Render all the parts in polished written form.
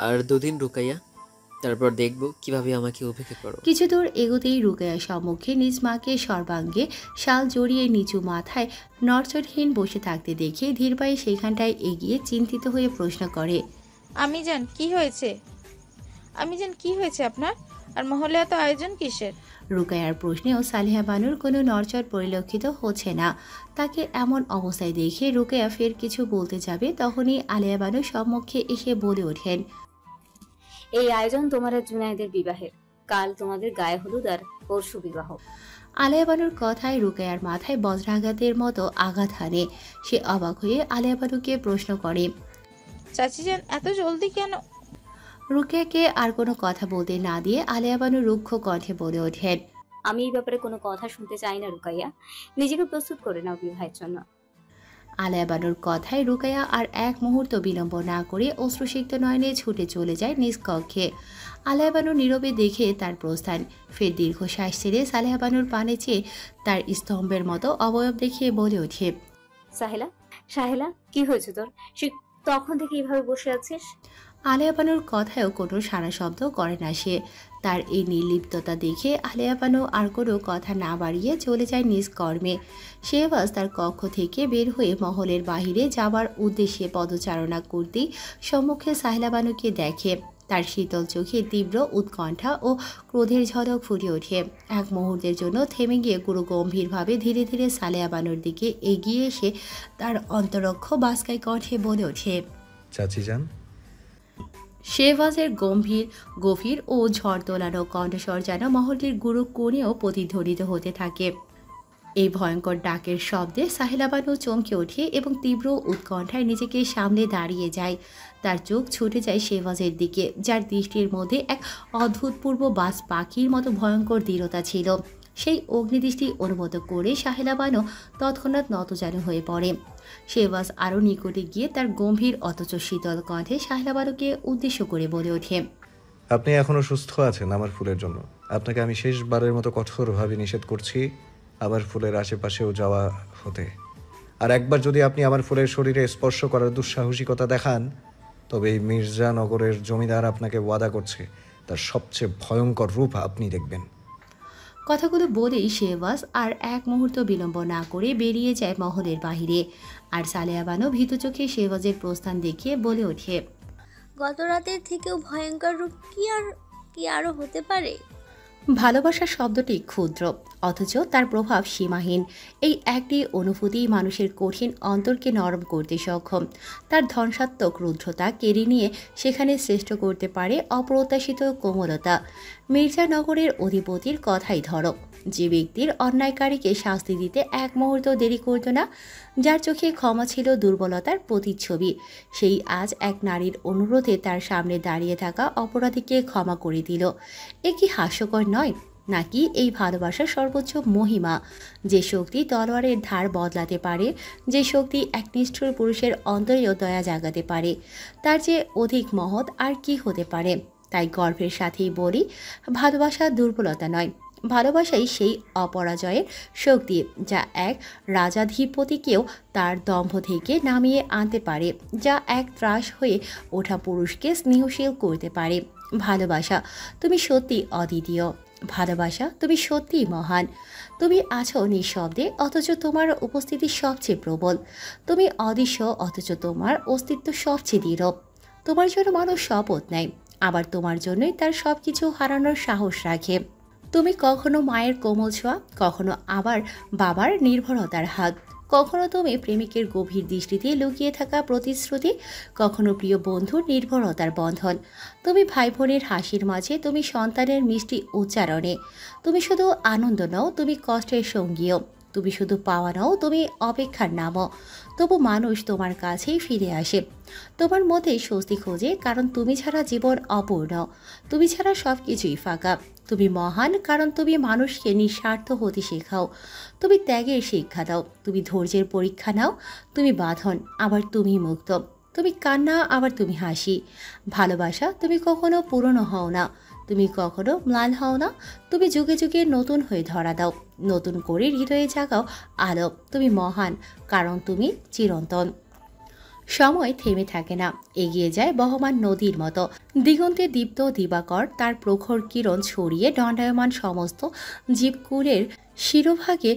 আর দুদিন রুকাইয়া, তারপর দেখব কিভাবে আমাকে উপেক্ষা করো। কিছু দূর এগোতেই রুকেয়ার সম্মুখে নিজ মাকে সর্বাঙ্গে শাল জড়িয়ে নিচু মাথায় নড়চড়হীন বসে থাকতে দেখে ধীর পায়ে সেখানটায় এগিয়ে চিন্তিত হয়ে প্রশ্ন করে। আমি জান কি হয়েছে? আপনার? আর মহলে এত আয়োজন কিসের? রুকায়ার প্রশ্নেও সালেহা বানুর কোনো নড়চড় পরিলক্ষিত হচ্ছে না। তাকে এমন অবস্থায় দেখে রুকায়া ফের কিছু বলতে যাবে, তখনই আলেয়া বানু সম্মুখে এসে বলে ওঠেন। এই আয়োজন তোমার আর জুনায়েদের বিবাহের। কাল তোমাদের গায়ে হলুদ আর পরশু বিবাহ। আলেয়া বানুর কথায় রুকায়ার মাথায় বজ্রাঘাতের মতো আঘাত হানে। সে অবাক হয়ে আলেয়া বানুকে প্রশ্ন করে। চাচি যান এত জলদি কেন? রুকিয়াকে আর কোনো কথা বলতে না দিয়ে আলেয়া বানু রুক্ষ কণ্ঠে বলে ওঠেন। আমি এই ব্যাপারে কোনো কথা শুনতে চাই না রুকাইয়া। নিজেকে প্রস্তুত করে নাও বিবাহের জন্য। আলেয়া বানুর কথায় রুকাইয়া আর এক মুহূর্ত বিলম্ব না করে অশ্রুসিক্ত নয়নে ছুটে চলে যায় নিজ কক্ষে। আলেয়া বানু নীরবে দেখে তার প্রস্থান। ফের দীর্ঘশ্বাস ছেড়ে সালেহা বানুর পানে চেয়ে তার স্তম্ভের মতো অবয়ব দেখিয়ে বলে ওঠে। সাহেলা, সাহেলা, কি হয়েছে তোর? সে তখন থেকে এইভাবে বসে আছিস? আলেয়া বানুর কথায়ও কোনো সারা শব্দ করে না সে। তার এই নির্লিপ্ততা দেখে আলেয়া বানু আর কোনো কথা না বাড়িয়ে চলে যায় নিজ কর্মে। শেহবাজ তার কক্ষ থেকে বের হয়ে মহলের বাহিরে যাবার উদ্দেশ্যে পদচারণা করতেই সম্মুখে সাহেলা বানুকে দেখে। তার শীতল চোখে তীব্র উৎকণ্ঠা ও ক্রোধের ঝলক ফুটে ওঠে। এক মুহূর্তের জন্য থেমে গিয়ে গুরু গম্ভীরভাবে ধীরে ধীরে সালেহা বানুর দিকে এগিয়ে এসে তার অন্তরক্ষ বাস্কায় কণ্ঠে বলে ওঠে। চাচি যান। শেহবাজের গভীর ও ঝড় তোলানো কণ্ঠস্বর যেন মহলটির গুরু কোণেও প্রতিধ্বনিত হতে থাকে। এই ভয়ঙ্কর ডাকের শব্দে সাহেলা বানু চমকে ওঠে এবং তীব্র উৎকণ্ঠায় নিজেকে সামনে দাঁড়িয়ে যায়। তার চোখ ছুটে যায় শেহবাজের দিকে, যার দৃষ্টির মধ্যে এক অভূতপূর্ব বাজ পাখির মতো ভয়ঙ্কর দৃঢ়তা ছিল। সেই অগ্নিদৃষ্টি অনুমত করে সাহেলা বানু তৎক্ষণাৎ নতজানু হয়ে পড়ে। শেহবাজ আরও নিকটে গিয়ে তার গম্ভীর অথচ শীতল কণ্ঠে সাহেলা বানুকে উদ্দেশ্য করে বলে ওঠে। আপনি এখনো সুস্থ আছেন আমার ফুলের জন্য। আপনাকে আমি শেষবারের মতো কঠোরভাবে নিষেধ করছি আমার ফুলের আশেপাশেও যাওয়া হতে। আর একবার যদি আপনি আমার ফুলের শরীরে স্পর্শ করার দুঃসাহসিকতা দেখান, তবে এই মির্জানগরের জমিদার আপনাকে ওয়াদা করছে তার সবচেয়ে ভয়ঙ্কর রূপ আপনি দেখবেন। কথাগুলো বলেই শেহবাজ আর এক মুহূর্ত বিলম্ব না করে বেরিয়ে যায় মহলের বাহিরে। আর সালেহা বানু ভীতু চোখে শেহবাজের প্রস্থান দেখিয়ে বলে ওঠে। গত রাতের থেকেও ভয়ঙ্কর রূপ কি আরো হতে পারে? ভালোবাসার শব্দটি ক্ষুদ্র, অথচ তার প্রভাব সীমাহীন। এই একটি অনুভূতি মানুষের কঠিন অন্তরকে নরম করতে সক্ষম। তার ধ্বংসাত্মক রুদ্রতা কেড়ে নিয়ে সেখানে শ্রেষ্ঠ করতে পারে অপ্রত্যাশিত কোমলতা। মির্জানগরের অধিপতির কথাই ধরো, যে ব্যক্তির অন্যায়কারীকে শাস্তি দিতে এক মুহূর্ত দেরি করত না, যার চোখে ক্ষমা ছিল দুর্বলতার প্রতিচ্ছবি, সেই আজ এক নারীর অনুরোধে তার সামনে দাঁড়িয়ে থাকা অপরাধীকে ক্ষমা করে দিল। এ কি হাস্যকর নয়? নাকি এই ভালোবাসার সর্বোচ্চ মহিমা, যে শক্তি তলোয়ারের ধার বদলাতে পারে, যে শক্তি এক নিষ্ঠুর পুরুষের অন্তরেও দয়া জাগাতে পারে, তার যে অধিক মহৎ আর কি হতে পারে? তাই গর্বের সাথেই বলি, ভালোবাসা দুর্বলতা নয়, ভালোবাসাই সেই অপরাজয়ের শক্তি যা এক রাজাধিপতিকেও তার দম্ভ থেকে নামিয়ে আনতে পারে, যা এক ত্রাস হয়ে ওঠা পুরুষকে স্নেহশীল করতে পারে। ভালোবাসা, তুমি সত্যি অদ্বিতীয়। ভালোবাসা, তুমি সত্যিই মহান। তুমি আছো নিঃশব্দে, অথচ তোমার উপস্থিতি সবচেয়ে প্রবল। তুমি অদৃশ্য, অথচ তোমার অস্তিত্ব সবচেয়ে দৃঢ়। তোমার জন্য মানুষ শপথ নেয়, আবার তোমার জন্যই তার সব কিছু হারানোর সাহস রাখে। তুমি কখনো মায়ের কোমল ছোঁয়া, কখনো আবার বাবার নির্ভরতার হাত, কখনো তুমি প্রেমিকের গভীর দৃষ্টিতে লুকিয়ে থাকা প্রতিশ্রুতি, কখনো প্রিয় বন্ধুর নির্ভরতার বন্ধন। তুমি ভাই বোনের হাসির মাঝে, তুমি সন্তানের মিষ্টি উচ্চারণে। তুমি শুধু আনন্দ নও, তুমি কষ্টের সঙ্গীও। তুমি শুধু পাওয়া নও, তুমি অপেক্ষার নামও। তবু মানুষ তোমার কাছেই ফিরে আসে, তোমার মধ্যে স্বস্তি খোঁজে, কারণ তুমি ছাড়া জীবন অপূর্ণ, তুমি ছাড়া সব কিছুই ফাঁকা। তুমি মহান কারণ তুমি মানুষকে নিঃস্বার্থ হতে শেখাও, তুমি ত্যাগের শিক্ষা দাও, তুমি ধৈর্যের পরীক্ষা নাও, তুমি বাঁধন আবার তুমি মুক্ত, তুমি কান্না আবার তুমি হাসি। ভালোবাসা, তুমি কখনো পুরনো হও না, তুমি কখনো ম্লান হও না, তুমি যুগে যুগে নতুন হয়ে ধরা দাও, নতুন করে হৃদয়ে জাগাও আলো। তুমি মহান কারণ তুমি চিরন্তন। সময় থেমে থাকে না, এগিয়ে যায় বহমান নদীর মতো। দিগন্তে দীপ্ত দিবাকর তার প্রখর কিরণ ছড়িয়ে দণ্ডায়মান সমস্ত জীবকুলের শিরোভাগে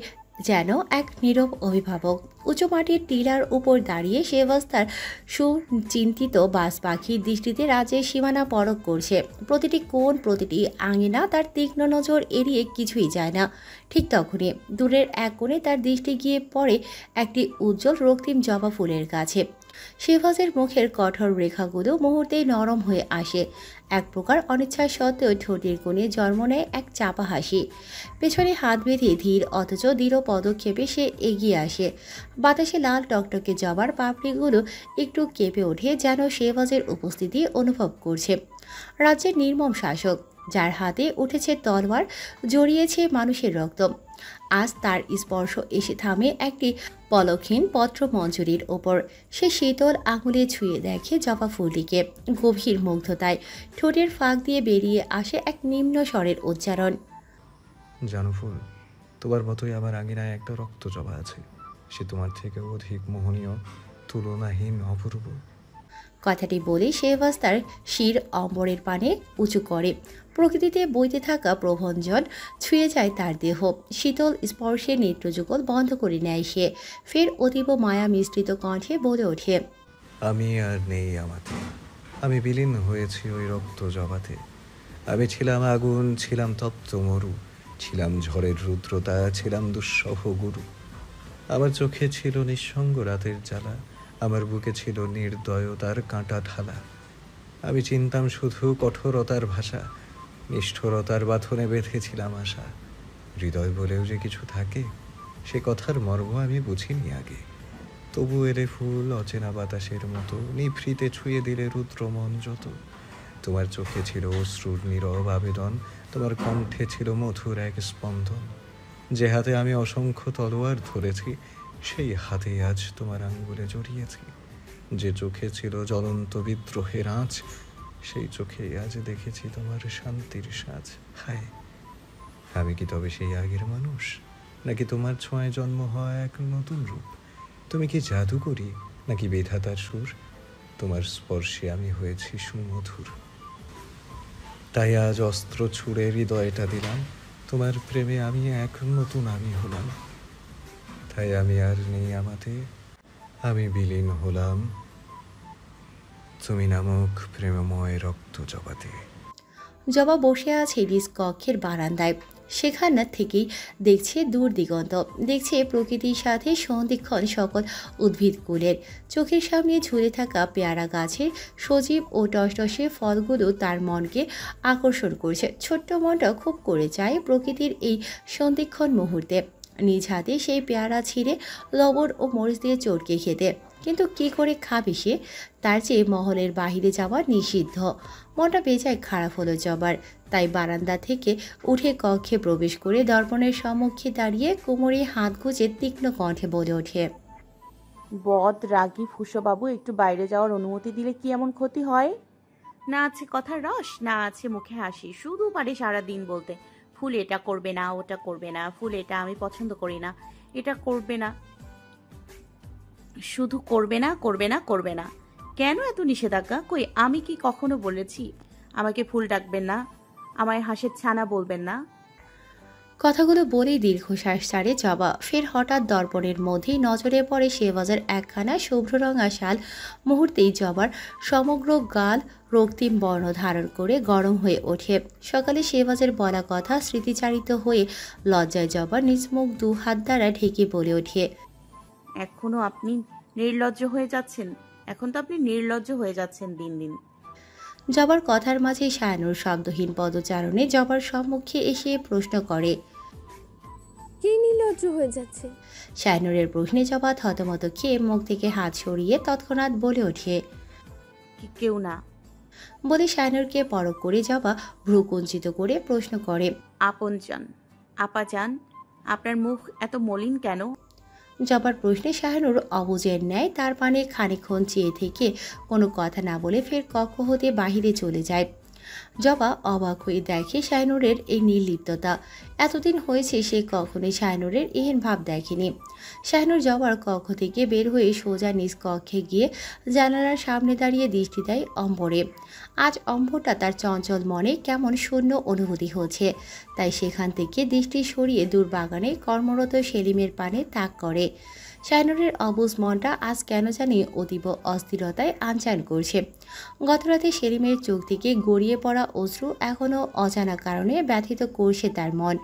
যেন এক নীরব অভিভাবক। উঁচু মাটির টিলার উপর দাঁড়িয়ে শেহবাজ তার সুচিন্তিত বাস পাখির দৃষ্টিতে রাজ্যের সীমানা পরখ করছে। প্রতিটি কোণ, প্রতিটি আঙিনা তার তীক্ষ্ণ নজর এড়িয়ে কিছুই যায় না। ঠিক তখনই দূরের এক কোণে তার দৃষ্টি গিয়ে পড়ে একটি উজ্জ্বল রক্তিম জবা ফুলের কাছে। শেহবাজের মুখের কঠোর রেখাগুলো মুহূর্তেই নরম হয়ে আসে। এক প্রকার অনিচ্ছা সত্ত্বেও ঠোঁটের কোণে জন্ম নেয় এক চাপা হাসি। পেছনে হাত বেঁধে ধীর অথচ দৃঢ় পদক্ষেপে সে এগিয়ে আসে। বাতাসে লাল টকটকে জবার পাপড়িগুলো একটু কেঁপে ওঠে, যেন শেহবাজের উপস্থিতি অনুভব করছে। রাজ্যের নির্মম শাসক, যার হাতে উঠেছে তলোয়ার, জড়িয়েছে মানুষের রক্ত, আজ তার স্পর্শ এসে থামে একটি পলকহীন পত্র মঞ্জুরির ওপর। সে শীতল আঙুলে ছুঁয়ে দেখে জবা ফুলটিকে। গভীর মুগ্ধতায় ঠোঁটের ফাঁক দিয়ে বেরিয়ে আসে এক নিম্ন স্বরের উচ্চারণ। জানো ফুল, তোমার মতোই আমার আঙিনায় একটা রক্ত জবা আছে। সে তোমার থেকে অধিক মোহনীয়, তুলনাহীন, অপূর্ব। কথাটি বলে শেহবাজ তার শির অম্বরের পানে উঁচু করে। প্রকৃতিতে বইতে থাকা প্রভঞ্জন ছুঁয়ে যায় তার দেহ। শীতল স্পর্শে নেত্রযুগল বন্ধ করে নেয় সে। ফের অতীব মায়া মিশ্রিত কণ্ঠে বলে ওঠে, আমি আর নেই আমাতে, আমি বিলীন হয়েছি ওই রক্ত জবাতে। আমি ছিলাম আগুন, ছিলাম তপ্ত মরু, ছিলাম ঝড়ের রুদ্রতা, ছিলাম দুঃসহ গুরু। আমার চোখে ছিল নিঃসঙ্গ রাতের জ্বালা, আমার বুকে ছিল নির্দয়তার কাঁটা ঢালা। আমি চিনতাম শুধু কঠোরতার ভাষা, নিষ্ঠুরতার বাঁধনে বেঁধেছিলাম আশা। হৃদয় বলেও যে কিছু থাকে, সে কথার মর্ম আমি বুঝিনি আগে। তবু এলে ফুল অচেনা বাতাসের মতো, নিভৃতে ছুঁয়ে দিলে রুদ্র মন যত। তোমার চোখে ছিল অশ্রুর নীরব আবেদন, তোমার কণ্ঠে ছিল মধুর এক স্পন্দন। যে হাতে আমি অসংখ্য তলোয়ার ধরেছি, সেই হাতেই আজ তোমার আঙ্গুলে জড়িয়েছি। যে চোখে ছিল জ্বলন্ত বিদ্রোহের আঁচ, সেই চোখেই আজ দেখেছি তোমার শান্তির সাজ। হায়, আমি কি তবে সেই আগের মানুষ, নাকি তোমার ছোঁয়ায় জন্ম হয় এক নতুন রূপ? তুমি কি জাদুকরি, নাকি বিধাতার সুর? তোমার স্পর্শে আমি হয়েছি সুমধুর। তাই আজ অস্ত্র ছুঁড়ে হৃদয়টা দিলাম, তোমার প্রেমে আমি এক নতুন আমি হলাম। তাই আমি আর নেই আমাতে, আমি বিলীন হলাম তুমি নামক প্রেমময় রক্ত জবাতে। জবা বসে আছে নিজ কক্ষের বারান্দায়। সেখান থেকেই দেখছে দূর দিগন্ত, দেখছে প্রকৃতির সাথে সন্ধিক্ষণ সকল উদ্ভিদকুলের। চোখের সামনে ঝুলে থাকা পেয়ারা গাছের সজীব ও টসটসে ফলগুলো তার মনকে আকর্ষণ করছে। ছোট্ট মনটা খুব করে চায় প্রকৃতির এই সন্ধিক্ষণ মুহূর্তে নিজ হাতে সেই পেয়ারা ছিঁড়ে লবণ ও মরিচ দিয়ে চটকে খেতে। কিন্তু কি করে খাবে সে? তার চেয়ে মহলের বাহিরে যাওয়া নিষিদ্ধ। মনটা বেজায় খারাপ হলো জবার। তাই বারান্দা থেকে উঠে কক্ষে প্রবেশ করে দর্পণের সম্মুখে দাঁড়িয়ে কোমরে হাত গুজে তীক্ষ্ণ কণ্ঠে বলে ওঠে, বদ রাগী ফুসোবাবু, একটু বাইরে যাওয়ার অনুমতি দিলে কি এমন ক্ষতি হয়? না আছে কথার রস, না আছে মুখে হাসি, শুধু পারে সারাদিন বলতে ফুল এটা করবে না, ওটা করবে না, ফুল এটা আমি পছন্দ করি না, এটা করবে না, শুধু করবে না, করবে না, করবে না। কেন এত নিষেধাজ্ঞা? কই আমি কি কখনো বলেছি আমাকে ফুল ডাকবেন না, আমায় হাঁসের ছানা বলবেন না? কথাগুলো বলেই দীর্ঘশ্বাস ছাড়ে জবা। ফের হঠাৎ দর্পণের মধ্যেই নজরে পড়ে শেহবাজের একখানা শুভ্ররঙা শাল। মুহূর্তেই জবার সমগ্র গাল রক্তিম বর্ণ ধারণ করে গরম হয়ে ওঠে। সকালে শেহবাজের বলা কথা স্মৃতিচারিত হয়ে লজ্জায় জবা নিজ মুখ দু হাত দ্বারা ঢেকে বলে ওঠে, এখনো আপনি নির্লজ্জ হয়ে যাচ্ছেন, এখন তো আপনি নির্লজ্জ হয়ে যাচ্ছেন দিন দিন। জবার কথার মাঝে শায়নুর শব্দহীন পদচারণে জবার সম্মুখে এসে প্রশ্ন করে, কে নির্লজ্জ হয়ে যাচ্ছে? শায়নুরের প্রশ্নে জবা থতমত খেয়ে মুখ থেকে হাত সরিয়ে তৎক্ষণাৎ বলে ওঠে, কেউ না। বলে শায়নুরকে পরখ করে জবা ভ্রু কুঞ্চিত করে প্রশ্ন করে, আপনজন, আপাজান, আপনার মুখ এত মলিন কেন? জবার প্রশ্নে শাহনুর অবুজের ন্যায় তার পানে খানিকক্ষণ চেয়ে থেকে কোনো কথা না বলে ফের কক্ষ হতে বাহিরে চলে যায়। জবা অবাক হয়ে দেখে শাইনুরের এই নির্লিপ্ততা। এতদিন হয়েছে সে কখনোই শাইনুরের এহেন ভাব দেখেনি। শাইনুর জবার কক্ষ থেকে বের হয়ে সোজা নিজ কক্ষে গিয়ে জানালার সামনে দাঁড়িয়ে দৃষ্টি দেয় অম্বরে। আজ অম্বরটা তার চঞ্চল মনে কেমন শূন্য অনুভূতি হচ্ছে, তাই সেখান থেকে দৃষ্টি সরিয়ে দূর বাগানে কর্মরত সেলিমের পানে তাক করে। শাইনুরের অবুঝ মনটা আজ কেন জানি অতীব অস্থিরতায় আনচান করছে। গতরাতে সেলিমের চোখ থেকে গড়িয়ে পড়া অশ্রু এখনও অজানা কারণে ব্যথিত করছে তার মন।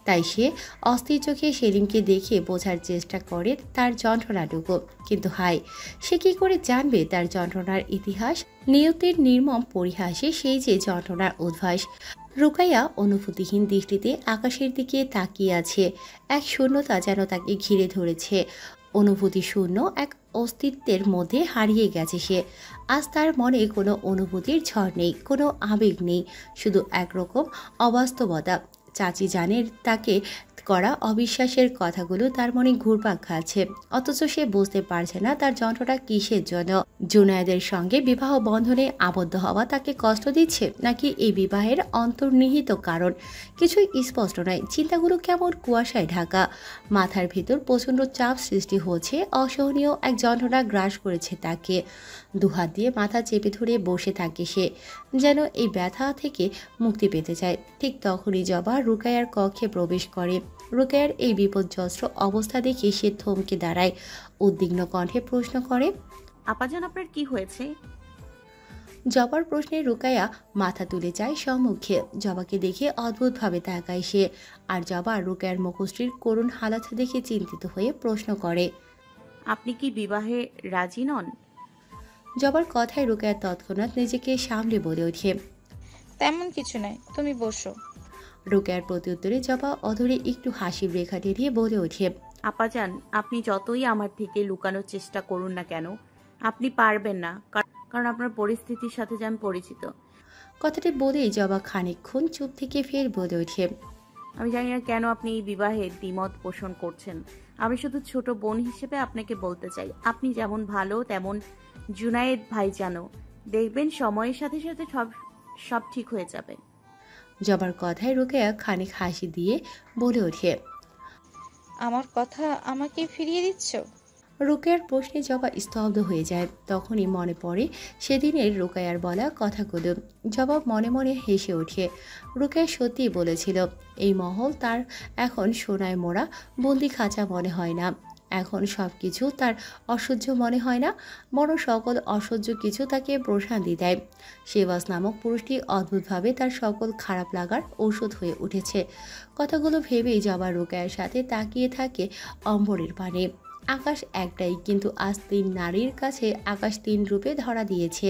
তাই সে অস্থির চোখে সেলিমকে দেখে বোঝার চেষ্টা করে তার যন্ত্রণাটুকু। কিন্তু হায়, সে কি করে জানবে তার যন্ত্রণার ইতিহাস? নিয়তির নির্মম পরিহাসে সেই যে যন্ত্রণার উদ্ভাস। রুকাইয়া অনুভূতিহীন দৃষ্টিতে আকাশের দিকে তাকিয়ে আছে। এক শূন্যতা যেন তাকে ঘিরে ধরেছে। অনুভূতি শূন্য এক অস্তিত্বের মধ্যে হারিয়ে গেছে সে। আজ তার মনে কোনো অনুভূতির ঝড় নেই, কোনো আবেগ নেই, শুধু একরকম অবাস্তবতা। চাচি জানের তাকে করা অবিশ্বাসের কথাগুলো তার মনে ঘুরপাক খাচ্ছে, অথচ সে বুঝতে পারছে না তার যন্ত্রণা কিসের জন্য। জুনায়েদের সঙ্গে বিবাহ বন্ধনে আবদ্ধ হওয়া তাকে কষ্ট দিচ্ছে, নাকি এই বিবাহের অন্তর্নিহিত কারণ? কিছুই স্পষ্ট নয়। চিন্তাগুলো কেমন কুয়াশায় ঢাকা। মাথার ভিতর প্রচণ্ড চাপ সৃষ্টি হচ্ছে, অসহনীয় এক যন্ত্রণা গ্রাস করেছে তাকে। দুহাত দিয়ে মাথা চেপে ধরে বসে থাকে সে, যেন এই ব্যথা থেকে মুক্তি পেতে চায়। ঠিক তখনই জবা রুকাইয়ার কক্ষে প্রবেশ করে। রুকাইয়ার এই বিপর্যস্ত অবস্থা দেখে সে থমকে দাঁড়ায়, উদ্বিগ্ন কণ্ঠে প্রশ্ন করে, আপাজান আপনার কি হয়েছে? জবার প্রশ্নে রুকাইয়া মাথা তুলে যায় সম্মুখে। জবাকে দেখে অদ্ভুতভাবে তাকায় সে। আর জবা রুকাইয়ার মুখশ্রীর করুণ হালাত দেখে চিন্তিত হয়ে প্রশ্ন করে, আপনি কি বিবাহে রাজি নন? জবার কথায় রুকাইয়া তৎক্ষণাৎ নিজেকে সামলে বলে ওঠে, তেমন কিছু নয়, তুমি বসো। রুকাইয়ার প্রত্যুত্তরে জবা অধরে একটু হাসির রেখা টেনে বলে ওঠে, আপাজান, আপনি যতই আমার থেকে লুকানোর চেষ্টা করুন না কেন, আপনি পারবেন না, কারণ আপনার পরিস্থিতির সাথে যে আমি পরিচিত। কথাটি বলেই জবা খানিকক্ষণ চুপ থেকে ফের বলে ওঠে, আমি জানি না কেন আপনি এই বিবাহে দ্বিমত পোষণ করছেন। আমি শুধু ছোট বোন হিসেবে আপনাকে বলতে চাই, আপনি যেমন ভালো তেমন জুনায়েদ ভাইজানও। দেখবেন সময়ের সাথে সাথে সব ঠিক হয়ে যাবে। জবার কথায় রুকাইয়া খানিক হাসি দিয়ে বলে ওঠে, আমার কথা আমাকে ফিরিয়ে দিচ্ছ? রুকাইয়ার প্রশ্নে জবা স্তব্ধ হয়ে যায়। তখনই মনে পড়ে সেদিনের রুকাইয়ার বলা কথাগুলো। জবা মনে মনে হেসে ওঠে। রুকাইয়া সত্যিই বলেছিল, এই মহল তার এখন সোনায় মোড়া বন্দি খাঁচা মনে হয় না। এখন সব কিছু তার অসহ্য মনে হয় না, বরং সকল অসহ্য কিছু তাকে প্রশান্তি দেয়। শেবাজ নামক পুরুষটি অদ্ভুতভাবে তার সকল খারাপ লাগার ঔষধ হয়ে উঠেছে। কথাগুলো ভেবেই জবা রুকাইয়ার সাথে তাকিয়ে থাকে অম্বরের পানে। আকাশ একটাই, কিন্তু আজ তিন নারীর কাছে আকাশ তিন রূপে ধরা দিয়েছে।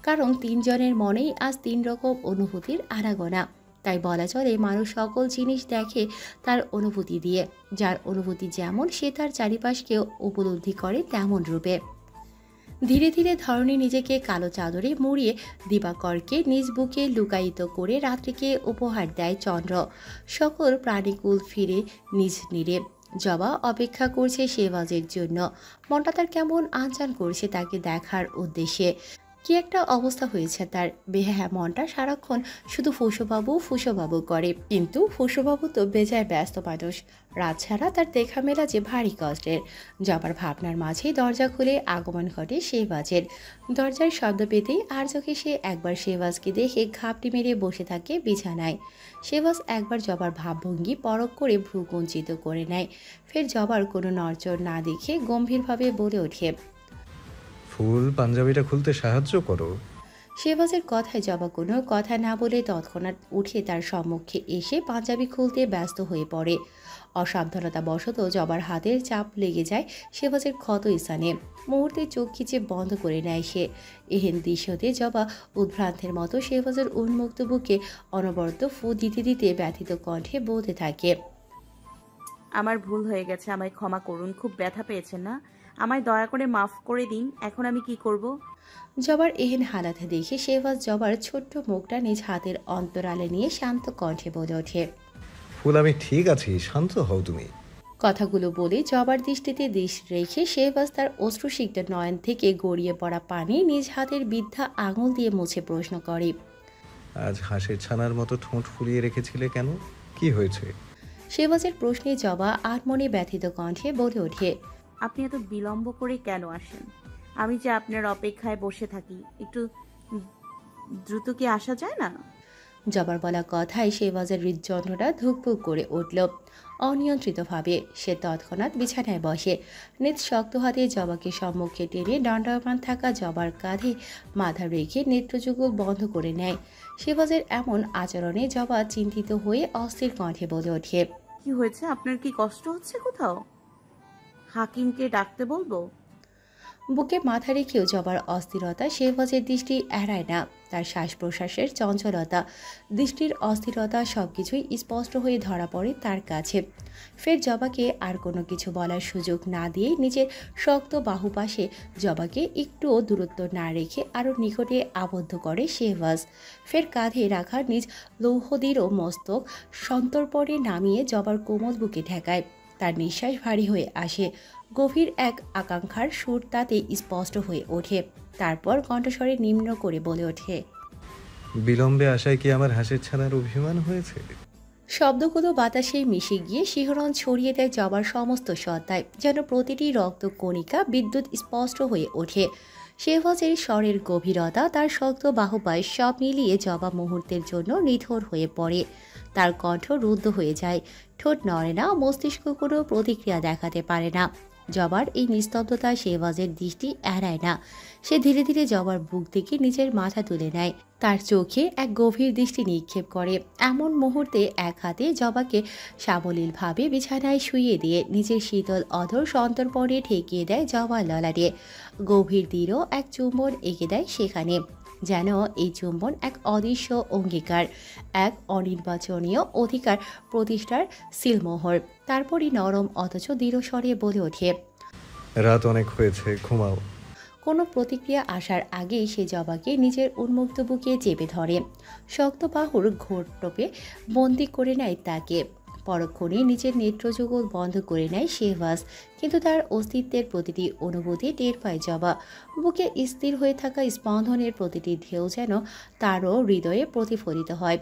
কারণ তিনজনের মনেই আজ তিন রকম অনুভূতির আনাগোনা। তাই বলা চলে মানুষ সকল জিনিস দেখে তার অনুভূতি দিয়ে। যার অনুভূতি যেমন, সে তার চারিপাশকেও উপলব্ধি করে তেমন রূপে। ধীরে ধীরে ধরণী নিজেকে কালো চাদরে মুড়িয়ে দিবাকরকে নিজ বুকে লুকায়িত করে রাত্রিকে উপহার দেয় চন্দ্র। সকল প্রাণীকুল ফিরে নিজ নীড়ে। জবা অপেক্ষা করছে শেহবাজের জন্য। মনটা তার কেমন আনচান করছে তাকে দেখার উদ্দেশ্যে। কি একটা অবস্থা হয়েছে তার। বেহায়া মনটা সারাক্ষণ শুধু ফুসোবাবু করে। কিন্তু ফুসোবাবু তো বেজায় ব্যস্ত মানুষ। রাত ছাড়া তার দেখা মেলা যে ভারী কষ্টের। জবার ভাবনার মাঝেই দরজা খুলে আগমন ঘটে শেহবাজের। দরজার শব্দ পেতেই আর চোখে সে একবার শেহবাজকে দেখে ঘাপটি মেরে বসে থাকে বিছানায়। শেহবাজ একবার জবার ভাবভঙ্গি পরখ করে ভ্রু কুঞ্চিত করে নেয়। ফের জবার কোনো নড়চড় না দেখে গম্ভীরভাবে বলে ওঠে, ফুল পাঞ্জাবিটা খুলতে সাহায্য করো। শেহবাজের কথায় জবা কোনো কথা না বলে তৎক্ষণাৎ উঠে তার সম্মুখে এসে পাঞ্জাবি খুলতে ব্যস্ত হয়ে পড়ে। অসাবধানতাবশত জবার হাতের চাপ লেগে যায় শেহবাজের ক্ষত স্থানে। মুহূর্তে চোখ খিচে বন্ধ করে নেয় সে। এহেন দৃশ্যতে জবা উদ্ভ্রান্তের মতো শেহবাজের উন্মুক্ত বুকে অনবরত ফু দিতে দিতে ব্যথিত কণ্ঠে বলতে থাকে, আমার ভুল হয়ে গেছে, আমায় ক্ষমা করুন। খুব ব্যথা পেয়েছেন না? আমায় দয়া করে মাফ করে দিন। এখন আমি কি করব? জবার এহেন হালাতে দেখে শেহবাজ জবার ছোট্ট মুখটা নিজ হাতের অন্তরালে নিয়ে শান্ত কণ্ঠে বলে ওঠে, ফুল আমি ঠিক আছি, শান্ত হও তুমি। কথাগুলো বলে জবার দৃষ্টিতে দৃষ্টি রেখে শেহবাজ তার অশ্রুসিক্ত নয়ন থেকে গড়িয়ে পড়া পানি নিজ হাতের বৃদ্ধা আঙুল দিয়ে মুছে প্রশ্ন করে, আজ হাঁসের ছানার মতো ঠোঁট ফুলিয়ে রেখেছিলে কেন? কি হয়েছে? শেহবাজের প্রশ্নে জবা আটমনে ব্যথিত কণ্ঠে বলে ওঠে। আপনি এত বিলম্ব করে কেন আসেন? আমি যে আপনার অপেক্ষায় বসে থাকি, একটু দ্রুত কি আসা যায় না? জবার বলা কথায় শেহবাজের হৃদযন্ত্রটা ধুকপুক করে উঠল। অনিয়ন্ত্রিতভাবে সে তৎক্ষণাৎ বিছানায় বসে। নিজ শক্ত হাতে জবাকে সম্মুখে টেনে দণ্ডায়মান থাকা জবার কাঁধে মাথা রেখে নেত্রযুগল বন্ধ করে নেয়। শেহবাজের এমন আচরণে জবা চিন্তিত হয়ে অস্থির কণ্ঠে বলে ওঠে। কি হয়েছে? আপনার কি কষ্ট হচ্ছে কোথাও? হাকিমকে ডাকতে বলবো? বুকে মাথা রেখেও জবার অস্থিরতা শেহবাজের দৃষ্টি এড়ায় না। তার শ্বাস প্রশ্বাসের চঞ্চলতা, দৃষ্টির অস্থিরতা সবকিছুই স্পষ্ট হয়ে ধরা পড়ে তার কাছে। ফের জবাকে আর কোনো কিছু বলার সুযোগ না দিয়েই নিজের শক্ত বাহুপাশে জবাকে একটুও দূরত্ব না রেখে আরও নিকটে আবদ্ধ করে শেহবাজ। ফের কাঁধে রাখা নিজ লৌহদৃঢ় মস্তক সন্তর্পণে নামিয়ে জবার কোমল বুকে ঠেকায়। তার নিঃশ্বাস ভারী হয়ে আসে। গভীর এক আকাঙ্ক্ষার সুর তাতে স্পষ্ট হয়ে ওঠে। তারপর কণ্ঠস্বরে নিম্ন করে বলে ওঠে। বিলম্বে আসায় কি আমার হাঁসের ছানার অভিমান হয়েছে? শব্দগুলো বাতাসে মিশে গিয়ে শিহরণ ছড়িয়ে দেয় জবার সমস্ত সত্তায়, যেন প্রতিটি রক্ত কণিকা বিদ্যুৎ স্পষ্ট হয়ে ওঠে। শেহবাজের স্বরের গভীরতা, তার শক্ত বাহুপায় সব মিলিয়ে জবা মুহূর্তের জন্য নিথর হয়ে পড়ে। তার কণ্ঠ রুদ্ধ হয়ে যায়, ঠোঁট নড়ে না, মস্তিষ্ক কোনো প্রতিক্রিয়া দেখাতে পারে না। জবার এই নিস্তব্ধতা শেহবাজের দৃষ্টি এড়ায় না। সে ধীরে ধীরে জবার বুক থেকে নিজের মাথা তুলে নেয়, তার চোখে এক গভীর দৃষ্টি নিক্ষেপ করে। এমন মুহূর্তে এক হাতে জবাকে সাবলীলভাবে বিছানায় শুইয়ে দিয়ে নিজের শীতল অধর সন্তর্পণে ঠেকিয়ে দেয় জবার ললাটে। গভীর দৃঢ় এক চুম্বন এঁকে দেয় সেখানে, যেন এই চুম্বন এক অদৃশ্য অঙ্গীকার, এক অনির্বাচনীয় অধিকার প্রতিষ্ঠার সিলমোহর। তারপরই নরম অথচ দৃঢ় স্বরে বলে ওঠে। রাত অনেক হয়েছে, ঘুমাও। কোনো প্রতিক্রিয়া আসার আগেই সে জবাকে নিজের উন্মুক্ত বুকে চেপে ধরে, শক্ত বাহুর ঘোর টোপে বন্দি করে নেয় তাকে। পরক্ষণে নিজের নেত্রযুগল বন্ধ করে নেয় শেহবাজ, কিন্তু তার অস্তিত্বের প্রতিটি অনুভূতি টের পায় জবা। বুকে স্থির হয়ে থাকা স্পন্দনের প্রতিটি ঢেউ যেন তারও হৃদয়ে প্রতিফলিত হয়।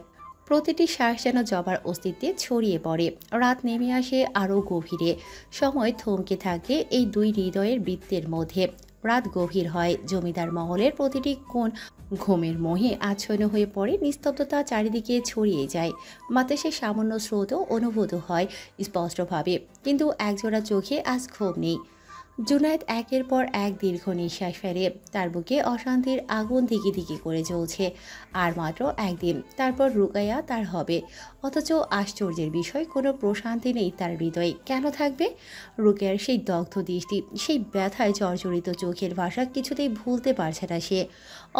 প্রতিটি শ্বাস যেন জবার অস্তিত্বে ছড়িয়ে পড়ে। রাত নেমে আসে আরও গভীরে, সময় থমকে থাকে এই দুই হৃদয়ের বৃত্তের মধ্যে। রাত গভীর হয়, জমিদার মহলের প্রতিটি কোণ ঘুমের মোহে আচ্ছন্ন হয়ে পড়ে, নিস্তব্ধতা চারিদিকে ছড়িয়ে যায়। বাতাসে সামান্য স্রোতও অনুভূত হয় স্পষ্টভাবে, কিন্তু একজোড়া চোখে আজ ক্ষোভ নেই। জুনায়েদ একের পর এক দীর্ঘ নিঃশ্বাস ফেলে। তার বুকে অশান্তির আগুন দিকে দিকে করে জ্বলছে। আর মাত্র একদিন, তারপর রুকাইয়া তার হবে। অথচ আশ্চর্যের বিষয়, কোনো প্রশান্তি নেই তার হৃদয়ে। কেন থাকবে? রুকাইয়ার সেই দগ্ধ দৃষ্টি, সেই ব্যথায় জর্জরিত চোখের ভাষা কিছুতেই ভুলতে পারছে না সে।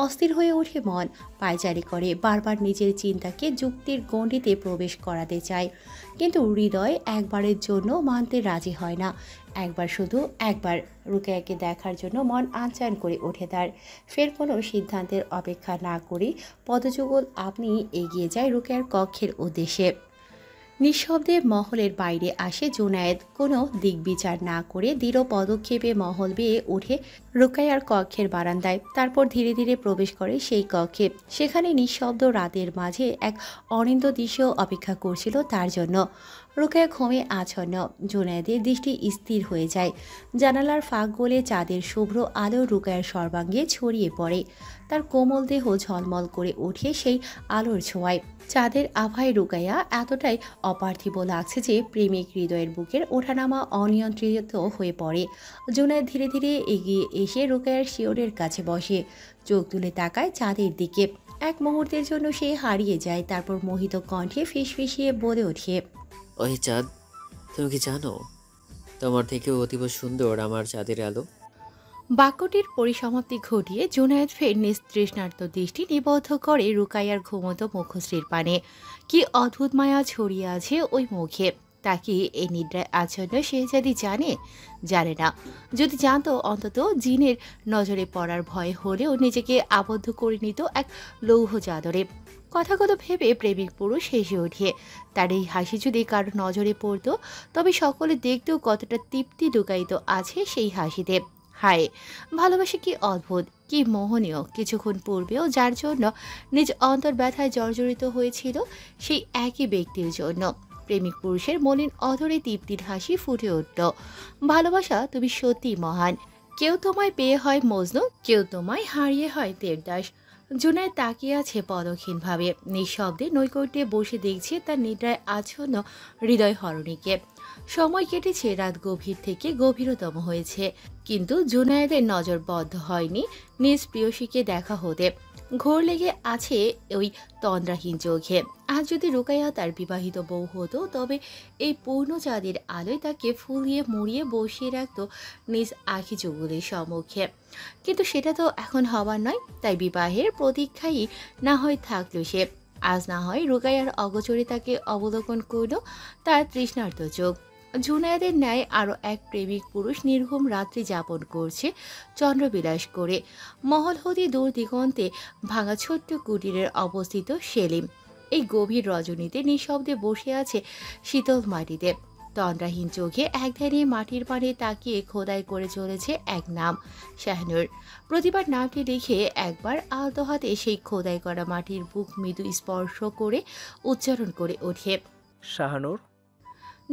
অস্থির হয়ে ওঠে মন, পায়চারি করে, বারবার নিজের চিন্তাকে যুক্তির গণ্ডিতে প্রবেশ করাতে চায়, কিন্তু হৃদয় একবারের জন্য মানতে রাজি হয় না। একবার, শুধু একবার রুকাইয়াকে দেখার জন্য মন আনচান করে ওঠে তার। ফের কোনো সিদ্ধান্তের অপেক্ষা না করে পদযুগল আপনি এগিয়ে যায় রুকাইয়ার কক্ষের উদ্দেশ্যে। নিঃশব্দে মহলের বাইরে আসে জুনায়েদ, কোনো দিকবিচার না করে দৃঢ় পদক্ষেপে মহল বেয়ে উঠে রুকাইয়ার কক্ষের বারান্দায়। তারপর ধীরে ধীরে প্রবেশ করে সেই কক্ষে। সেখানে নিঃশব্দ রাতের মাঝে এক অনিন্দ্য দৃশ্য অপেক্ষা করছিল তার জন্য। রুকাইয়া ঘুমে আচ্ছন্ন, জুনায়েদের দৃষ্টি স্থির হয়ে যায়। জানালার ফাঁক গলে চাঁদের শুভ্র আলো রুকাইয়ার সর্বাঙ্গে ছড়িয়ে পড়ে। তার কোমল দেহ ঝলমল করে ওঠে সেই আলোর ছোঁয়ায়। চাঁদের আভায় রুকাইয়া এতটাই অপার্থিব লাগছে যে প্রেমিক হৃদয়ের বুকের ওঠানামা অনিয়ন্ত্রিত হয়ে পড়ে। জুনায়েদ ধীরে ধীরে এগিয়ে এসে রুকাইয়ার শিয়রের কাছে বসে, চোখ তুলে তাকায় চাঁদের দিকে। এক মুহূর্তের জন্য সে হারিয়ে যায়, তারপর মোহিত কণ্ঠে ফিসফিসিয়ে বলে ওঠে। ওই চাঁদ, তুমি কি জানো তোমার থেকেও অতীব সুন্দর আমার চাঁদের আলো? বাক্যটির পরিসমাপ্তি ঘটিয়ে জুনায়েদ ফের নিজ তৃষ্ণার্ত দৃষ্টি নিবদ্ধ করে রুকাইয়ার ঘুমন্ত মুখশ্রীর পানে। কি অদ্ভুত মায়া ছড়িয়ে আছে ওই মুখে। তা কি এই নিদ্রায় আচ্ছন্ন শেহজাদি জানে না। যদি জানতো, অন্তত জিনের নজরে পড়ার ভয় হলেও নিজেকে আবদ্ধ করে নিত এক লৌহ চাদরে। কথাগত ভেবে প্রেমিক পুরুষ হেসে ওঠে। তার এই হাসি যদি কারো নজরে পড়তো, তবে সকলে দেখতেও কতটা তৃপ্তি লুকায়িত আছে সেই হাসিতে। হায়, ভালোবাসা কি অদ্ভুত, কি মোহনীয়! কিছুক্ষণ পূর্বেও যার জন্য নিজ অন্তর ব্যথায় জর্জরিত হয়েছিল, সেই একই ব্যক্তির জন্য প্রেমিক পুরুষের মলিন অধরে তৃপ্তির হাসি ফুটে উঠল। ভালোবাসা, তুমি সত্যি মহান। কেউ তোমায় পেয়ে হয় মজনু, কেউ তোমায় হারিয়ে হয় দেবদাস। জুনায়েদ তাকিয়ে আছে পদক্ষীণভাবে, নিঃশব্দে নৈকট্যে বসে দেখছে তার নিদ্রায় আচ্ছন্ন হৃদয় হরণীকে। সময় কেটেছে, রাত গভীর থেকে গভীরতম হয়েছে, কিন্তু জুনায়েদের নজর বদ্ধ হয়নি নিজ প্রিয়সীকে দেখা হতে। ঘোর লেগে আছে ওই তন্দ্রাহীন চোখে। আজ যদি রুকাইয়া তার বিবাহিত বউ হতো, তবে এই পূর্ণ চাঁদের আলোয় তাকে ফুলিয়ে মুড়িয়ে বসিয়ে রাখত নিজ আখি চুগুলির সম্মুখে। কিন্তু সেটা তো এখন হবার নয়, তাই বিবাহের প্রতীক্ষাই না হয় থাকলো সে। আজ না হয় রুকাইয়ার অগোচরে তাকে অবলোকন করল তার তৃষ্ণার্ত চোখ। জুনায়েদের ন্যায় আরও এক প্রেমিক পুরুষ নির্ঘুম রাত্রি যাপন করছে চন্দ্রবিলাস করে। মহল হতে দূর দিগন্তে ভাঙা ছোট্ট কুটিরের অবস্থিত সেলিম এই গভীর রজনীতে নিঃশব্দে বসে আছে শীতল মাটিতে। তন্দ্রাহীন চোখে একধারে মাটির পানে তাকিয়ে খোদাই করে চলেছে এক নাম, শাহনূর। প্রতিবার নামটি লিখে একবার আলতো হাতে সেই খোদাই করা মাটির বুক মৃদু স্পর্শ করে উচ্চারণ করে ওঠে। শাহানূর।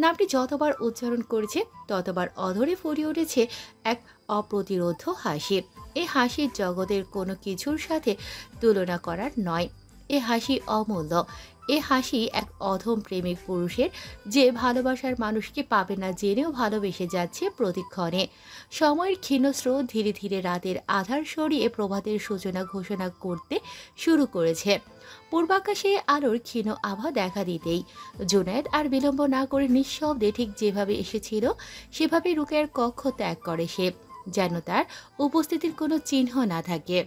নামটি যতবার উচ্চারণ করেছে, ততবার অধরে ফুটে উঠেছে এক অপ্রতিরোধ্য হাসি। এ হাসির জগতের কোনো কিছুর সাথে তুলনা করার নয়। এ হাসি অমূল্য। এ হাসি এক অধম প্রেমিক পুরুষের, যে ভালোবাসার মানুষকে পাবে না জেনেও ভালোবেসে যাচ্ছে প্রতিক্ষণে। সময়ের ক্ষীণ স্রোত ধীরে ধীরে রাতের আধার সরিয়ে প্রভাতের সূচনা ঘোষণা করতে শুরু করেছে। পূর্বাকাশে আলোর ক্ষীণ আভা দেখা দিতেই জুনায়েদ আর বিলম্ব না করে নিঃশব্দে ঠিক যেভাবে এসেছিল সেভাবে রুকাইয়ার কক্ষ ত্যাগ করে সে, যেন তার উপস্থিতির কোনো চিহ্ন না থাকে।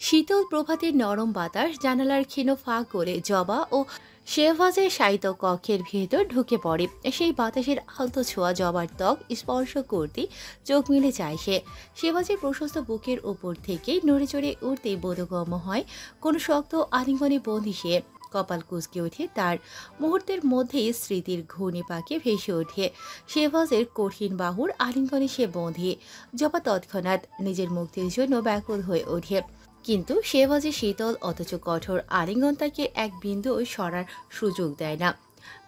শীতল প্রভাতের নরম বাতাস জানালার ক্ষীণ ফাঁক করে জবা ও শেহবাজের শায়িত কক্ষের ভেতর ঢুকে পড়ে। সেই বাতাসের আলতো ছোঁয়া জবার ত্বক স্পর্শ করতে চোখ মিলে যায় সে। শেহবাজের প্রশস্ত বুকের উপর থেকে নড়ে চড়ে উঠতেই বোধগম্য হয় কোনো শক্ত আলিঙ্গনে বন্দী সে। কপাল কুঁচকে ওঠে তার। মুহূর্তের মধ্যেই স্মৃতির ঘূর্ণি পাকে ভেসে ওঠে শেহবাজের কঠিন বাহুর আলিঙ্গনে সে বন্দী। জবা তৎক্ষণাৎ নিজের মুক্তির জন্য ব্যাকুল হয়ে ওঠে, কিন্তু শেহবাজের শীতল অথচ কঠোর আলিঙ্গন তাকে এক বিন্দু সরার সুযোগ দেয় না।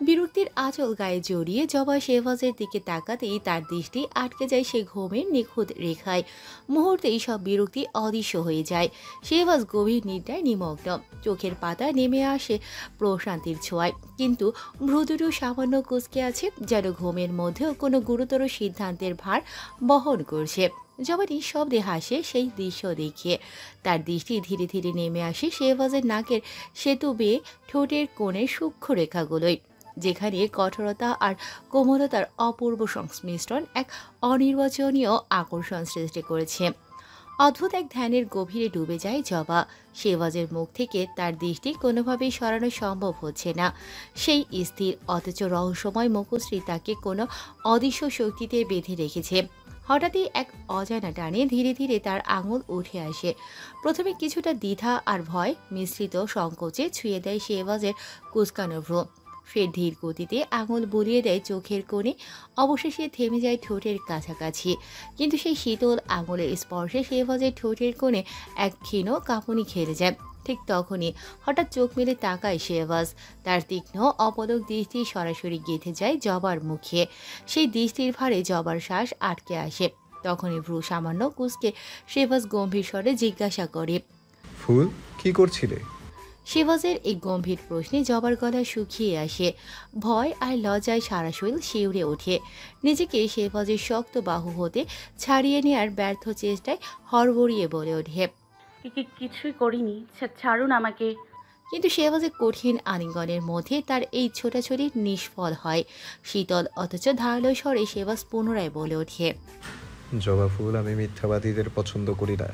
বিরক্তির আঁচল গায়ে জড়িয়ে জবা শেহবাজের দিকে তাকাতেই তার দৃষ্টি আটকে যায় সে ঘুমের নিখুঁত রেখায়। মুহূর্তেই সব বিরক্তি অদৃশ্য হয়ে যায়। শেহবাজ গভীর নিদ্রায় নিমগ্ন, চোখের পাতা নেমে আসে প্রশান্তির ছোঁয়ায়, কিন্তু ভ্রুদুটো সামান্য কুঁচকে আছে, যেন ঘুমের মধ্যেও কোনো গুরুতর সিদ্ধান্তের ভার বহন করছে। জবা নিঃশব্দে হাসে সেই দৃশ্য দেখিয়ে। তার দৃষ্টি ধীরে ধীরে নেমে আসে শেহবাজের নাকের সেতু বেয়ে ঠোঁটের কোণের সূক্ষ্ম রেখাগুলোয়, যেখানে কঠোরতা আর কোমলতার অপূর্ব সংমিশ্রণ এক অনির্বচনীয় আকর্ষণ সৃষ্টি করেছে। অদ্ভুত এক ধ্যানের গভীরে ডুবে যায় জবা। শেহবাজের মুখ থেকে তার দৃষ্টি কোনোভাবেই সরানো সম্ভব হচ্ছে না। সেই স্থির অথচ রহস্যময় মুখশ্রী তাকে কোনো অদৃশ্য শক্তিতে বেঁধে রেখেছে। হঠাৎই এক অজানা টানে ধীরে ধীরে তার আঙুল উঠে আসে। প্রথমে কিছুটা দ্বিধা আর ভয় মিশ্রিত সংকোচে ছুঁয়ে দেয় শেহবাজের কুঁচকানো ভ্রু, ফের ধীর গতিতে আঙুল বুলিয়ে দেয় চোখের কোণে, অবশেষে থেমে যায় ঠোঁটের কাছাকাছি। কিন্তু সেই শীতল আঙুলের স্পর্শে শেহবাজের ঠোঁটের কোণে এক ক্ষীণ কাঁপুনি খেলে যায়। ঠিক তখনই হঠাৎ চোখ মেলে তাকায় শেহবাজ। তার তীক্ষ্ণ অপলক দৃষ্টি সরাসরি গেঁথে যায় জবার মুখে। সেই দৃষ্টির ভারে জবার শ্বাস আটকে আসে। তখনই ভ্রু সামান্য কুঁচকে শেহবাজ গম্ভীর স্বরে জিজ্ঞাসা করে, ফুল, কি করছিলে? শেহবাজের এই গম্ভীর প্রশ্নে জবার গলা শুকিয়ে আসে। ভয় আর লজ্জায় সারা শরীর শিউরে ওঠে। নিজেকে শেহবাজের শক্ত বাহু হতে ছাড়িয়ে নেয়ার ব্যর্থ চেষ্টায় হড়বড়িয়ে বলে ওঠে, কিছুই করিনি, ছাড়ুন আমাকে। কিন্তু শেহবাজের কঠিন আলিঙ্গনের মধ্যে তার এই ছোটাছুটি নিষ্ফল হয়। শীতল অথচ ধারালো স্বরে শেহবাজ পুনরায় বলে ওঠে, জবা ফুল, আমি মিথ্যাবাদীদের পছন্দ করি না।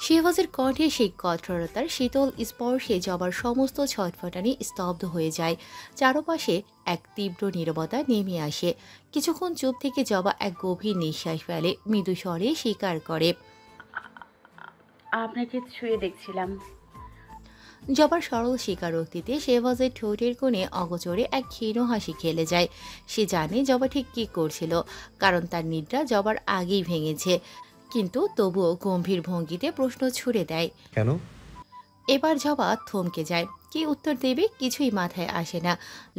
শেহবাজের কণ্ঠে সেই কঠোরতার শীতল স্পর্শে জবার সমস্ত ছটফটানি স্তব্ধ হয়ে যায়। চারপাশে এক তীব্র নীরবতা নেমে আসে। কিছুক্ষণ চুপ থেকে জবা এক গভীর নিঃশ্বাস ফেলে, মৃদু স্বরে স্বীকার করে, আপনাকে ছুঁয়ে দেখছিলাম। জবার সরল স্বীকারোক্তিতে শেহবাজের ঠোঁটের কোণে অগোচরে এক ক্ষীণ হাসি খেলে যায়। সে জানে জবা ঠিক কী করছিল, কারণ তার নিদ্রা জবার আগেই ভেঙেছে। কিন্তু তবুও গম্ভীর ভঙ্গিতে প্রশ্ন ছুড়ে দেয়। কেন? এবার জবা থমকে যায়। কি উত্তর দেবে কিছুই মাথায় আসে না।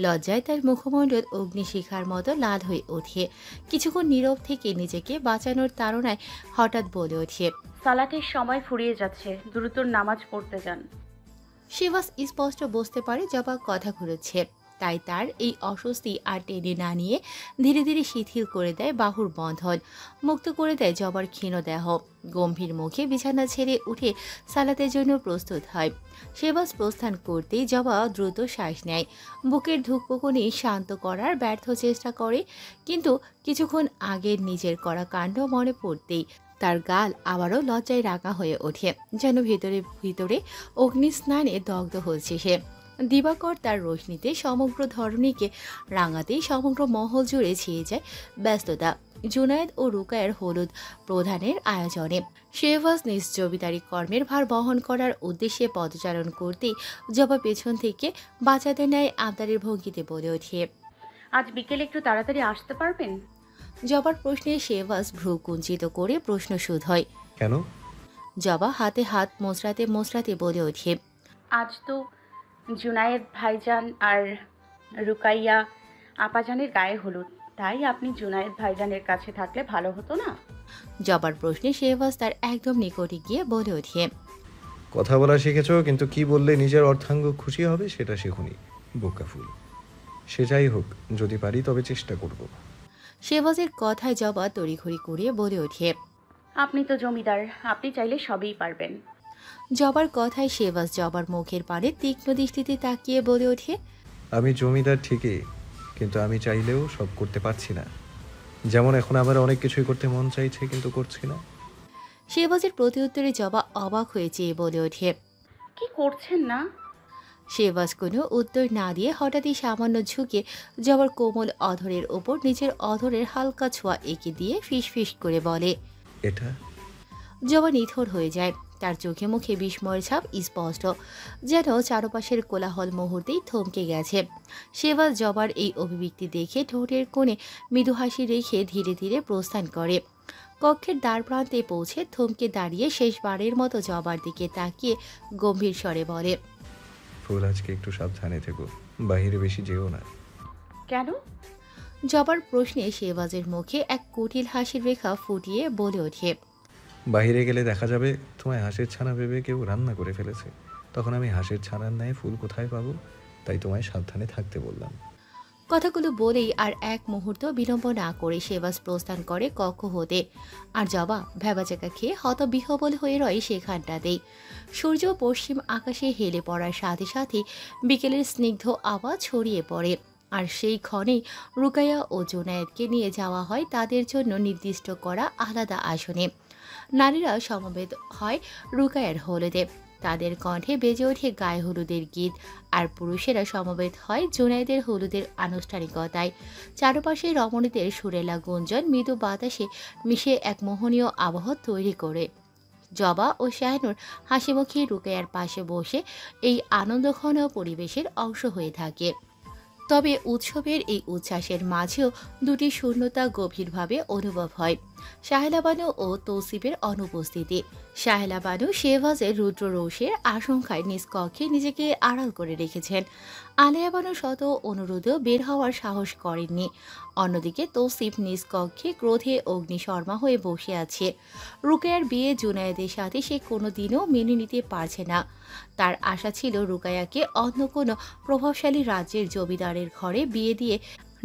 লজ্জায় তার মুখমণ্ডল অগ্নিশিখার মতো লাল হয়ে ওঠে। কিছুক্ষণ নীরব থেকে নিজেকে বাঁচানোর তাড়নায় হঠাৎ বলে ওঠে, সালাতের সময় ফুরিয়ে যাচ্ছে, দ্রুত নামাজ পড়তে যান। শিবাস স্পষ্ট বুঝতে পারে জবা কথা ঘুরেছে, তাই তার এই অস্বস্তি আর টেনে না নিয়ে ধীরে ধীরে শিথিল করে দেয় বাহুর বন্ধন, মুক্ত করে দেয় জবার ক্ষীণ দেহ। গম্ভীর মুখে বিছানা ছেড়ে উঠে সালাতের জন্য প্রস্তুত হয়। শিবাস প্রস্থান করতেই জবা দ্রুত শ্বাস নেয়, বুকের ধুকপুকুনি শান্ত করার ব্যর্থ চেষ্টা করে। কিন্তু কিছুক্ষণ আগের নিজের করা কাণ্ড মনে পড়তেই তার গাল আবারও লজ্জায় রাঙা হয়ে ওঠে, যেন ভিতরে ভিতরে অগ্নিস্নানে দগ্ধ হচ্ছে সে। দিবাকর তার রোশনিতে সমগ্র ধরণীকে রাঙাতেই সমগ্র মহল জুড়ে ছেয়ে যায় ব্যস্ততা। জুনায়েদ ও রুকায়ের হলুদ প্রধানের আয়োজনে শেহবাজ নিজ জমিদারি কর্মের ভার বহন করার উদ্দেশ্যে পদচারণ করতেই জবা পেছন থেকে বাচ্চাদের ন্যায় আবদারের ভঙ্গিতে বলে ওঠে, আজ বিকেলে একটু তাড়াতাড়ি আসতে পারবেন? জবার প্রশ্নে শেহবাজ ভ্রু কুঞ্চিত করে প্রশ্ন শুধ হয়। কেন? জবা হাতে হাত মোচড়াতে মোচড়াতে বলে ওঠে, আজ তো জুনায়েদ ভাইজান আর রুকাইয়া আপাজানের গায়ে হলুদ, তাই আপনি জুনায়েদ ভাইজানের কাছে থাকলে ভালো হতো না? জবার প্রশ্নে শেহবাজ তার একদম নিকটে গিয়ে বলে ওঠে, কথা বলা শিখেছ, কিন্তু কি বললে নিজের অর্থাঙ্গ খুশি হবে সেটা শেখুনি। বোকা ফুল। সে যাই হোক, যদি পারি তবে চেষ্টা করব। শেহবাজের কথায় জবা তড়িঘড়ি করে বলে ওঠে, আপনি তো জমিদার, আপনি চাইলে সবই পারবেন। জবার কথায় শেহবাজ জবার মুখের পানে তীক্ষ্ণ দৃষ্টিতে তাকিয়ে বলে ওঠে, আমি জমিদার ঠিকই, কিন্তু আমি চাইলেও সব করতে পারছি না। যেমন এখন আমার অনেক কিছুই করতে মন চাইছে, কিন্তু করছি না। শেহবাজের প্রতিউত্তরে জবা অবাক হয়ে চেয়ে বলে ওঠে, কি করছেন না? শেহবাজ কোনো উত্তর না দিয়ে হঠাৎই সামান্য ঝুঁকে জবার কোমল অধরের ওপর নিজের অধরের হালকা ছোঁয়া এঁকে দিয়ে ফিস ফিস করে বলে, এটা? জবা নিথর হয়ে যায়। তার চোখে মুখে বিস্ময়ের ছাপ স্পষ্ট, যেন চারপাশের কোলাহল মুহূর্তেই থমকে গেছে। শেহবাজ জবার এই অভিব্যক্তি দেখে ঠোঁটের কোণে মৃদু হাসি রেখে ধীরে ধীরে প্রস্থান করে। কক্ষের দ্বার প্রান্তে পৌঁছে থমকে দাঁড়িয়ে শেষবারের মতো জবার দিকে তাকিয়ে গম্ভীর স্বরে বলে, ফুল, আজকে একটু সাবধানে থেকো, বাইরে বেশি যেও না। কেন? জবার প্রশ্নে শেহবাজের মুখে এক কুটিল হাসির রেখা ফুটিয়ে বলে ওঠে, বাইরে গেলে দেখা যাবে তোমায় হাঁসের ছানা ভেবে কেউ রান্না করে ফেলেছে, তখন আমি হাঁসের ছানার ন্যায় ফুল কোথায় পাবো? তাই তোমায় সাবধানে থাকতে বললাম। কথাগুলো বলেই আর এক মুহূর্ত বিলম্ব না করে শেহবাজ প্রস্থান করে কক্ষ হতে। আর জবা ভ্যাবাচাকা খেয়ে হতবিহ্বল হয়ে রয় সেখানটাতেই। সূর্য পশ্চিম আকাশে হেলে পড়ার সাথে সাথে বিকেলের স্নিগ্ধ আওয়াজ ছড়িয়ে পড়ে। আর সেই ক্ষণেই রুকাইয়া ও জুনায়েদকে নিয়ে যাওয়া হয় তাদের জন্য নির্দিষ্ট করা আলাদা আসনে। নারীরা সমবেত হয় রুকাইয়ার হলুদে, তাদের কণ্ঠে বেজে ওঠে গায়ে হলুদের গীত। আর পুরুষেরা সমবেত হয় জুনায়েদের হলুদের আনুষ্ঠানিকতায়। চারপাশে রমণীদের সুরেলা গুঞ্জন মৃদু বাতাসে মিশে এক মোহনীয় আবহ তৈরি করে। জবা ও শাহনুর হাসিমুখে রুকাইয়ার পাশে বসে এই আনন্দঘন পরিবেশের অংশ হয়ে থাকে। তবে উৎসবের এই উচ্ছ্বাসের মাঝেও দুটি শূন্যতা গভীরভাবে অনুভব হয়। শাহেলা বানু ও তৌসিফের অনুপস্থিতি। শাহেলা বানু শেহবাজের রুদ্ররোষের আশঙ্কায় নিজ কক্ষে নিজেকে আড়াল করে রেখেছেন। আলেয়া বানু শত অনুরোধেও বের হওয়ার সাহস করেননি। অন্যদিকে তৌসিফ নিজ কক্ষে ক্রোধে অগ্নিশর্মা হয়ে বসে আছে। রুকাইয়ার বিয়ে জুনায়েদের সাথে সে কোনোদিনও মেনে নিতে পারছে না। তার আশা ছিল রুকাইয়াকে অন্য কোনো প্রভাবশালী রাজ্যের জমিদারের ঘরে বিয়ে দিয়ে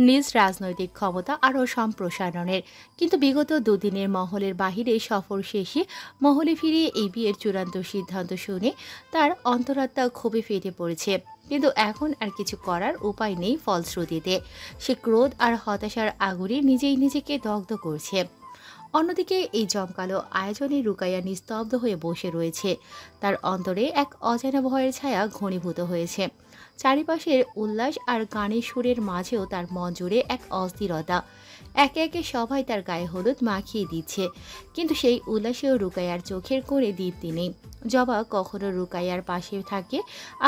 নিজ রাজনৈতিক ক্ষমতা আরও সম্প্রসারণের। কিন্তু বিগত দুদিনের মহলের বাহিরে সফর শেষে মহলে ফিরে এই বিয়ের চূড়ান্ত সিদ্ধান্ত শুনে তার অন্তরাত্মা ক্ষোভে ফেটে পড়েছে। কিন্তু এখন আর কিছু করার উপায় নেই ফলশ্রুতিতে। সে ক্রোধ আর হতাশার আগুনে নিজেই নিজেকে দগ্ধ করছে। অন্যদিকে এই জমকালো আয়োজনে রুকাইয়া নিস্তব্ধ হয়ে বসে রয়েছে। তার অন্তরে এক অজানা ভয়ের ছায়া ঘনীভূত হয়েছে। চারিপাশের উল্লাস আর গানের সুরের মাঝেও তার মন জুড়ে এক অস্থিরতা। একে একে সবাই তার গায়ে হলুদ মাখিয়ে দিচ্ছে, কিন্তু সেই উল্লাসেও রুকাইয়ার চোখের কোণে দীপ্তি নেই। জবা কখনো রুকাইয়ার পাশে থাকে,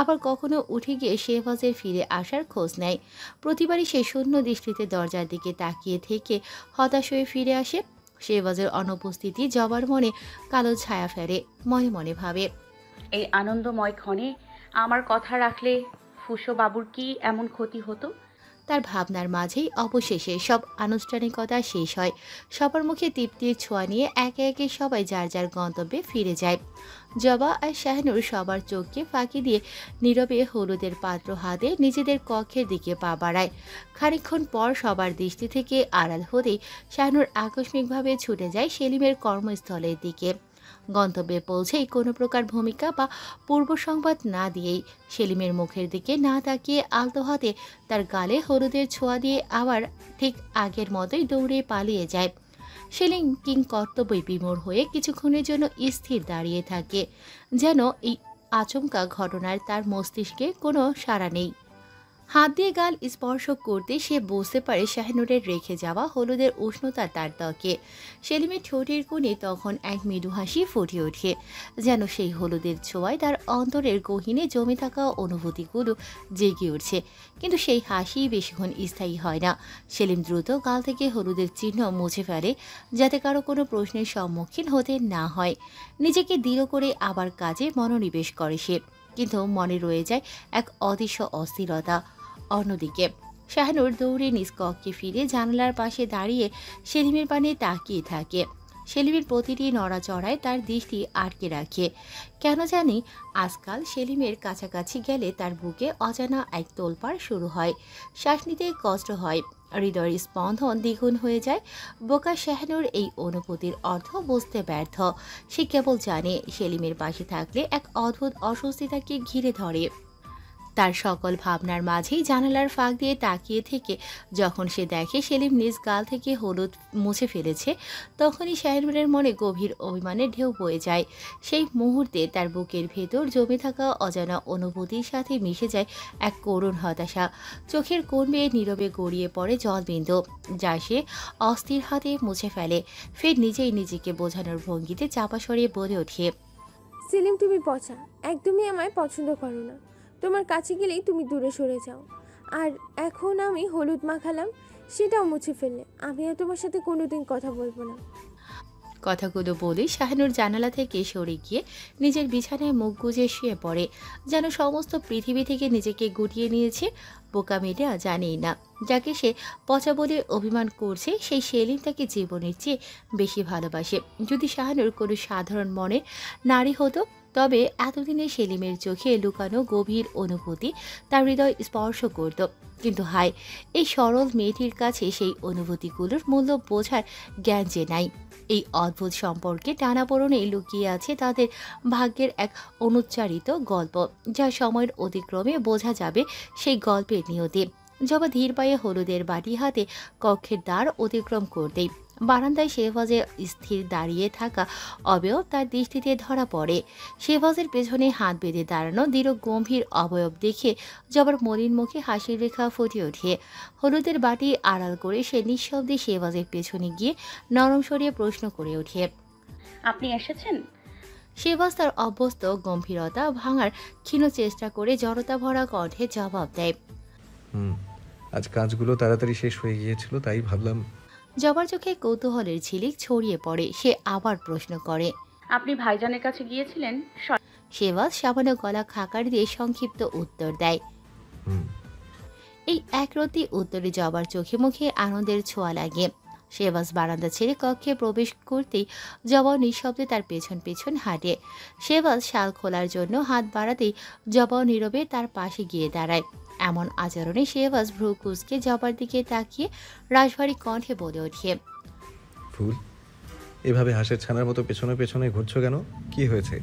আবার কখনো উঠে গিয়ে শেহবাজের ফিরে আসার খোঁজ নেয়। প্রতিবারই সে শূন্য দৃষ্টিতে দরজার দিকে তাকিয়ে থেকে হতাশ হয়ে ফিরে আসে। শেহবাজের অনুপস্থিতি জবার মনে কালো ছায়া ফেলে, মনে মনে ভাবে, এই আনন্দময় ক্ষণে আমার কথা রাখলে ফুসো বাবুর কি এমন ক্ষতি হতো? তার ভাবনার মাঝেই অবশেষে সব আনুষ্ঠানিকতা শেষ হয়। সবার মুখে তৃপ্তির ছোঁয়া নিয়ে একে একে সবাই যার যার গন্তব্যে ফিরে যায়। জবা আর শাহনুর সবার চোখকে ফাঁকি দিয়ে নীরবে হলুদের পাত্র হাতে নিজেদের কক্ষের দিকে পা বাড়ায়। খানিকক্ষণ পর সবার দৃষ্টি থেকে আড়াল হতেই শাহনুর আকস্মিকভাবে ছুটে যায় সেলিমের কর্মস্থলের দিকে। গন্তব্যে পৌঁছেই কোনো প্রকার ভূমিকা বা পূর্ব সংবাদ না দিয়েই সেলিমের মুখের দিকে না তাকিয়ে আলতো হাতে তার গালে হলুদের ছোঁয়া দিয়ে আবার ঠিক আগের মতোই দৌড়ে পালিয়ে যায়। সেলিম কিং কর্তব্যে বিমূঢ় হয়ে কিছুক্ষণের জন্য স্থির দাঁড়িয়ে থাকে, যেন এই আচমকা ঘটনার তার মস্তিষ্কে কোনো সাড়া নেই। হাত দিয়ে গাল স্পর্শ করতে সে বুঝতে পারে শাহনুরের রেখে যাওয়া হলুদের উষ্ণতা তার ত্বকে। সেলিমের ঠোঁটের কোণে তখন এক মৃদু হাসি ফুটে ওঠে, যেন সেই হলুদের ছোঁয়ায় তার অন্তরের গহীনে জমে থাকা অনুভূতিগুলো জেগে উঠছে। কিন্তু সেই হাসি বেশিক্ষণ স্থায়ী হয় না। সেলিম দ্রুত গাল থেকে হলুদের চিহ্ন মুছে ফেলে, যাতে কারো কোনো প্রশ্নের সম্মুখীন হতে না হয়। নিজেকে দৃঢ় করে আবার কাজে মনোনিবেশ করে সে, কিন্তু মনে রয়ে যায় এক অদৃশ্য অস্থিরতা। অন্যদিকে শাহনুর দৌড়ে নিজ কক্ষে ফিরে জানালার পাশে দাঁড়িয়ে সেলিমের পানে তাকিয়ে থাকে। সেলিমের প্রতিটি নড়াচড়ায় তার দৃষ্টি আটকে রাখে। কেন জানি আজকাল সেলিমের কাছাকাছি গেলে তার বুকে অজানা এক তোলপাড় শুরু হয়। শ্বাস নিতে কষ্ট হয়, হৃদয়ের স্পন্দন দ্বিগুণ হয়ে যায়। বোকা শাহনুর এই অনুভূতির অর্থ বুঝতে ব্যর্থ। সে কেবল জানে সেলিমের পাশে থাকলে এক অদ্ভুত অস্বস্তি তাকে ঘিরে ধরে। তার সকল ভাবনার মাঝেই জানালার ফাঁক দিয়ে তাকিয়ে থেকে যখন সে দেখে সেলিম নিজ গাল থেকে হলুদ মুছে ফেলেছে, তখনই শাহনুরের মনে গভীর অভিমানের ঢেউ বয়ে যায়। সেই মুহূর্তে তার বুকের ভেতর জমে থাকা অজানা অনুভূতির সাথে মিশে যায় এক করুণ হতাশা। চোখের কোণ বেয়ে নীরবে গড়িয়ে পড়ে জলবিন্দু, যা সে অস্থির হাতে মুছে ফেলে। ফের নিজেই নিজেকে বোঝানোর ভঙ্গিতে চাপা সরিয়ে বলে ওঠে, সেলিম, তুমি পচা, একদমই আমায় পছন্দ করো না। তোমার কাছে গেলেই তুমি দূরে সরে যাও। আর এখন আমি হলুদ মাখালাম, সেটাও মুছে ফেললে। আমি আর তোমার সাথে কোনোদিন কথা বলবো না। কথাগুলো বলে শাহনুর জানালা থেকে সরে গিয়ে নিজের বিছানায় মুখ গুজে শুয়ে পড়ে, যেন সমস্ত পৃথিবী থেকে নিজেকে গুটিয়ে নিয়েছে। বোকা মেয়েটা জানেই না, যাকে সে পচা বলে অভিমান করছে সেই সেলিম তাকে জীবনের চেয়ে বেশি ভালোবাসে। যদি শাহনুর কোনো সাধারণ মনের নারী হতো, তবে এতদিনে সেলিমের চোখে লুকানো গভীর অনুভূতি তার হৃদয় স্পর্শ করত। কিন্তু হায়, এই সরল মেয়েটির কাছে সেই অনুভূতিগুলোর মূল্য বোঝার জ্ঞান যে নাই। এই অদ্ভুত সম্পর্কে টানাপোড়েনে লুকিয়ে আছে তাদের ভাগ্যের এক অনুচ্চারিত গল্প, যা সময়ের অতিক্রমে বোঝা যাবে সেই গল্পের নিয়তি। জবা ধীর পায়ে হলুদের বাটি হাতে কক্ষের দ্বার অতিক্রম করতেই বারান্দায় শেহবাজে স্থির দাঁড়িয়ে থাকা অবয়ব তার দৃষ্টিতে ধরা পড়ে। শেহবাজের পেছনে হাত বেঁধে দাঁড়ানো দৃঢ় গম্ভীর অবয়ব দেখে জবার মলিন মুখে হাসির রেখা ফুটে ওঠে। হলুদের বাটি আড়াল করে সে নিঃশব্দে শেহবাজের পেছনে গিয়ে নরম সরিয়ে প্রশ্ন করে ওঠে, আপনি এসেছেন? শেহবাজ তার অভ্যস্ত গম্ভীরতা ভাঙার ক্ষীণ চেষ্টা করে জড়তা ভরা কণ্ঠে জবাব দেয়, আজ কাজগুলো তাড়াতাড়ি শেষ হয়ে গিয়েছিল, তাই ভাবলাম। জবার চোখে কৌতূহলের ঝিলিক ছড়িয়ে পড়ে। সে আবার প্রশ্ন করে, আপনি ভাইজানের কাছে গিয়েছিলেন? শেহবাজ সামান্য গলা খাকার দিয়ে সংক্ষিপ্ত উত্তর দেয়। এই একরতি উত্তরে জবার চোখে মুখে আনন্দের ছোঁয়া লাগে। শেহবাজ বারান্দা ছেড়ে কক্ষে প্রবেশ করতেই জবা নিঃশব্দে তার পেছন পেছন হাঁটে। শেহবাজ শাল খোলার জন্য হাত বাড়াতেই জবা নীরবে তার পাশে গিয়ে দাঁড়ায়। এমন আচরণে শেহবাজ ভ্রু কুঁচকে জবার দিকে তাকিয়ে রাশভারী কণ্ঠে বলে ওঠে, ফুল, এভাবে হাঁসের ছানার মতো পেছনে পেছনে ঘুরছো কেন? কি হয়েছে?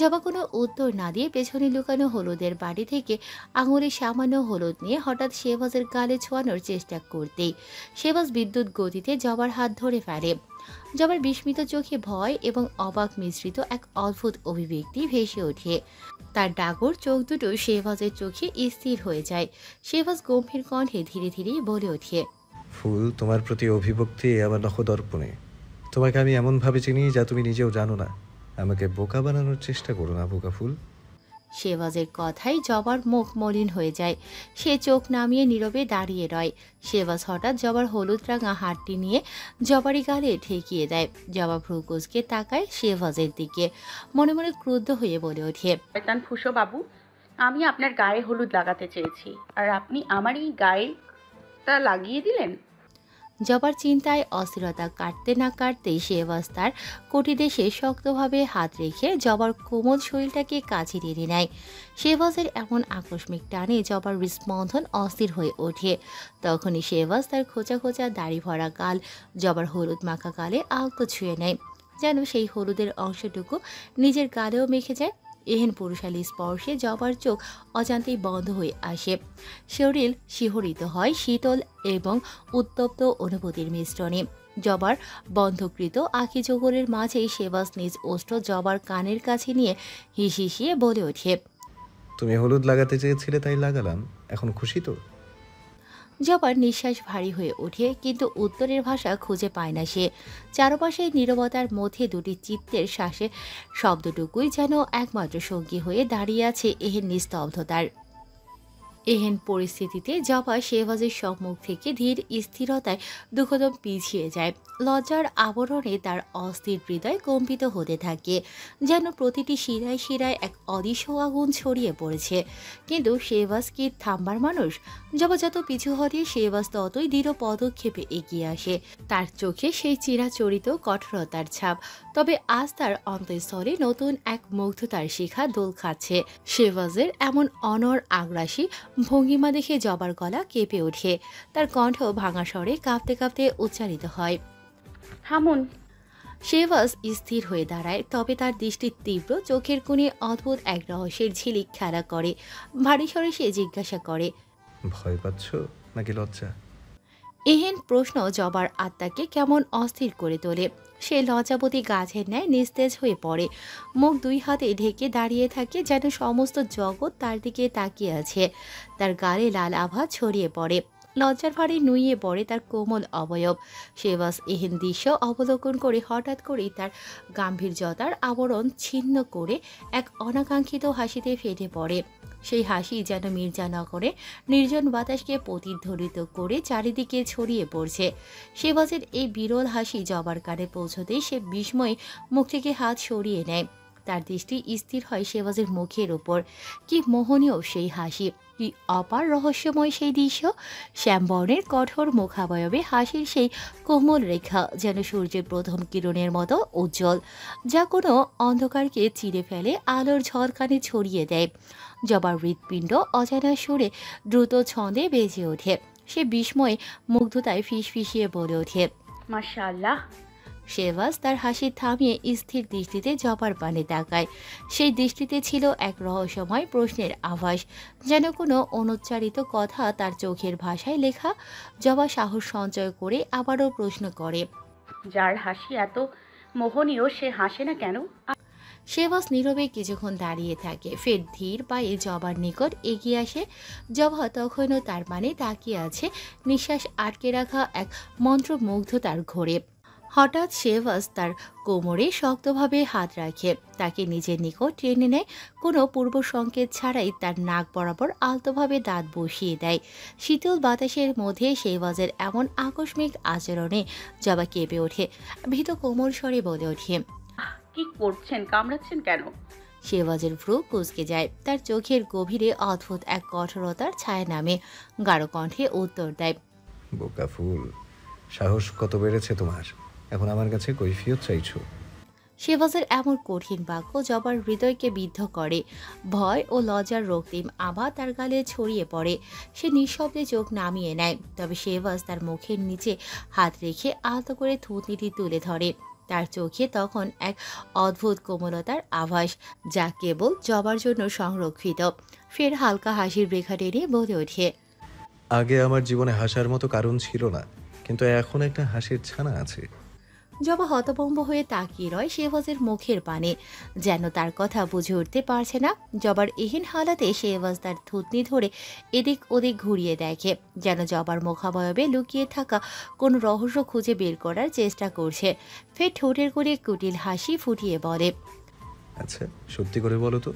জবা কোনো উত্তর না দিয়ে পেছনে লুকানো হলুদের বাড়ি থেকে আঙুলে সামান্য হলুদ নিয়ে হঠাৎ শেহবাজের গালে ছোঁয়ানোর চেষ্টা করতেই শেহবাজ বিদ্যুৎ গতিতে জবার হাত ধরে ফেলে। জবার বিস্মিত চোখে ভয় এবং অবাক মিশ্রিত এক অদ্ভুত অভিব্যক্তি ভেসে ওঠে। তার ডাগর চোখ দুটো শেহবাজের চোখে স্থির হয়ে যায়। শেহবাজ গম্ভীর কণ্ঠে ধীরে ধীরে বলে ওঠে, ফুল, তোমার প্রতি অভিভক্তি আমার নখদর্পণে। তোমাকে আমি এমনভাবে চিনি যা তুমি নিজেও জানো না। আমাকে বোকা বানানোর চেষ্টা করো না বোকা ফুল। শেহবাজের কথায় জবার মুখ মলিন হয়ে যায়। সে চোখ নামিয়ে নীরবে দাঁড়িয়ে রয়। শেহবাজ হঠাৎ জবার হলুদ রাঙা হাতটি নিয়ে জবারি গালে ঠেকিয়ে দেয়। জবা ভ্রু কুঁচকে তাকায় শেহবাজের দিকে, মনে মনে ক্রুদ্ধ হয়ে বলে ওঠে, শয়তান ফুসো বাবু, আমি আপনার গায়ে হলুদ লাগাতে চেয়েছি আর আপনি আমার এই গায়েটা লাগিয়ে দিলেন। জবার চিন্তায় অস্থিরতা কাটতে না কাটতেই শেহবাজ তার কটিদেশে শক্তভাবে হাত রেখে জবার কোমল শরীরটাকে কাছে টেনে নেয়। শেহবাজের এমন আকস্মিক টানে জবার হৃস্পন্দন অস্থির হয়ে ওঠে। তখনই শেহবাজ তার খোঁচা খোঁচা দাড়ি ভরা গাল জবার হলুদ মাখা গালে আলতো ছুঁয়ে নেয়, যেন সেই হলুদের অংশটুকু নিজের গালেও মেখে যায়। এহেন পুরুষালী স্পর্শে জবার চোখ অজান্তেই বন্ধ হয়ে আসে। শরীর শিহরিত হয় শীতল এবং উত্তপ্ত অনুভূতির মিশ্রণে। জবার বন্ধকৃত আখি চোখরের মাঝেই শেহবাজ নিজ ওষ্ঠ জবার কানের কাছে নিয়ে হিসিয়ে বলে ওঠে, তুমি হলুদ লাগাতে চেয়েছিলে তাই লাগালাম, এখন খুশি তো? জবার নিঃশ্বাস ভারী হয়ে ওঠে, কিন্তু উত্তরের ভাষা খুঁজে পায় না সে। চারপাশের নীরবতার মধ্যে দুটি চিত্তের শ্বাসের শব্দটুকুই যেন একমাত্র সঙ্গী হয়ে দাঁড়িয়ে আছে এহেন নিস্তব্ধতার। এহেন পরিস্থিতিতে জবা শেহবাজের সম্মুখ থেকে ধীর স্থিরতায় দুকদম পিছিয়ে যায়। লজ্জার আবরণে তার অস্থির হৃদয় কম্পিত হতে থাকে, যেন প্রতিটি শিরায় শিরায় এক অদৃশ্য আগুন ছড়িয়ে পড়েছে। কিন্তু শেহবাজ কি থামবার মানুষ? জবা যত পিছু হটে শেহবাজ ততই দৃঢ় পদক্ষেপে এগিয়ে আসে, তার চোখে সেই চিরাচরিত কঠোরতার ছাপ। তবে আজ তার অন্তঃস্থলে নতুন এক মুগ্ধতার শিখা দোল খাচ্ছে। শেহবাজের এমন অনড় আগ্রাসী ভঙ্গিমা দেখে জবার গলা কেঁপে ওঠে, তার কণ্ঠ ভাঙা স্বরে কাঁপতে কাঁপতে উচ্চারিত হয়, থামুন। শেহবাজ স্থির হয়ে দাঁড়ায়, তবে তার দৃষ্টি তীব্র, চোখের কোণে অদ্ভুত এক রহস্যের ঝিলিক খেলা করে। ভারী স্বরে সে জিজ্ঞাসা করে, ভয় পাচ্ছ নাকি লজ্জা? এহেন প্রশ্ন জবার আত্মাকে কেমন অস্থির করে তোলে। সে লজ্জাবতী গাছের ন্যায় নিস্তেজ হয়ে পড়ে, মুখ দুই হাতে ঢেকে দাঁড়িয়ে থাকে, যেন সমস্ত জগৎ তার দিকে তাকিয়ে আছে। তার গালে লাল আভা ছড়িয়ে পড়ে, লজ্জার ভারে নুইয়ে পড়ে তার কোমল অবয়ব। শেহবাজ এহেন দৃশ্য অবলোকন করে হঠাৎ করেই তার গাম্ভীর্যতার আবরণ ছিন্ন করে এক অনাকাঙ্ক্ষিত হাসিতে ফেটে পড়ে। সেই হাসি যেন মির্জানগরে নির্জন বাতাসকে প্রতিধ্বনিত করে চারিদিকে ছড়িয়ে পড়ছে। শেহবাজের এই বিরল হাসি জবার কানে পৌঁছতেই সে বিস্ময়ে মুখ থেকে হাত সরিয়ে নেয়। তার দৃষ্টি স্থির হয় শেহবাজের মুখের ওপর। কি মোহনীয় সেই হাসি, কি অপার রহস্যময় সেই দৃশ্য। শ্যামবর্ণের কঠোর মুখাবয়বে হাসির সেই কোমল রেখা যেন সূর্যের প্রথম কিরণের মতো উজ্জ্বল, যা কোনো অন্ধকারকে চিরে ফেলে আলোর ঝলকানি ছড়িয়ে দেয়। জবার হৃৎপিণ্ড অজানা সুরে দ্রুত ছন্দে বেজে ওঠে। সে বিস্ময়ে মুগ্ধতায় ফিসফিসিয়ে বলে ওঠে, মাশাআল্লাহ। শেহবাজ তার হাসি থামিয়ে স্থির দৃষ্টিতে জবার পানে তাকায়। সেই দৃষ্টিতে ছিল এক রহস্যময় প্রশ্নের আভাস, যেন কোনো অনুচ্চারিত কথা তার চোখের ভাষায় লেখা। জবা সাহস সঞ্চয় করে আবারও প্রশ্ন করে, যার হাসি এত মোহনীয় সে হাসে না কেন? শেহবাজ নীরবে কিছুক্ষণ দাঁড়িয়ে থাকে, ফের ধীর পায়ে জবার নিকট এগিয়ে আসে। জবা তখনও তার পানে তাকিয়ে আছে, নিঃশ্বাস আটকে রাখা এক মন্ত্রমুগ্ধতার ঘোরে। হঠাৎ শেহবাজ তার কোমরে শক্তভাবে হাত রাখে, তাকে নিজের নিকট টেনে নেয়। কোনো পূর্ব সংকেত ছাড়াই তার নাক বরাবর আলতোভাবে দাঁত বসিয়ে দেয়। শীতল বাতাসের মধ্যে শেহবাজের এমন আকস্মিক আচরণে জবা কেঁপে ওঠে, ভীত কোমল স্বরে বলে ওঠে, কি করছেন? কামড়াচ্ছেন কেন? শেহবাজের ভ্রু কুঁচকে যায়, তার চোখের গভীরে অদ্ভুত এক কঠোরতার ছায়া নামে। গাঢ় কণ্ঠে উত্তর দেয়, বোকা ফুল, সাহস কত বেড়েছে তোমার! এখন আমার কাছে কৈফিয়ত চাইছো? শেহবাজের এমন কঠিন বাক্য জবার হৃদয়কে বিদ্ধ করে। ভয় ও লজ্জার রক্তিম আভা তার গালে ছড়িয়ে পড়ে। সে নিঃশব্দে চোখ নামিয়ে নেয়, তবে শেহবাজ তার মুখের নিচে হাত রেখে আলতো করে থুতনিটি তুলে ধরে। তার চোখে তখন এক অদ্ভুত কোমলতার আভাস, যা কেবল জবার জন্য সংরক্ষিত। ফের হালকা হাসির রেখা টেনে বলে ওঠে, আগে আমার জীবনে হাসার মতো কারণ ছিল না, কিন্তু এখন একটা হাসির ছানা আছে। জবা হতভম্ব হয়ে তাকিয়ে রয় শেহবাজের মুখের পানে, যেন তার কথা বুঝে উঠতে পারছে না। জবার এহেন হালাতে শেহবাজ তার থুতনি ধরে এদিক ওদিক ঘুরিয়ে দেখে, যেন জবার মুখাবয়বে লুকিয়ে থাকা কোন রহস্য খুঁজে বের করার চেষ্টা করছে। ফের ঠোঁটের করে কুটিল হাসি ফুটিয়ে বলে, আচ্ছা, সত্যি করে বলো তো,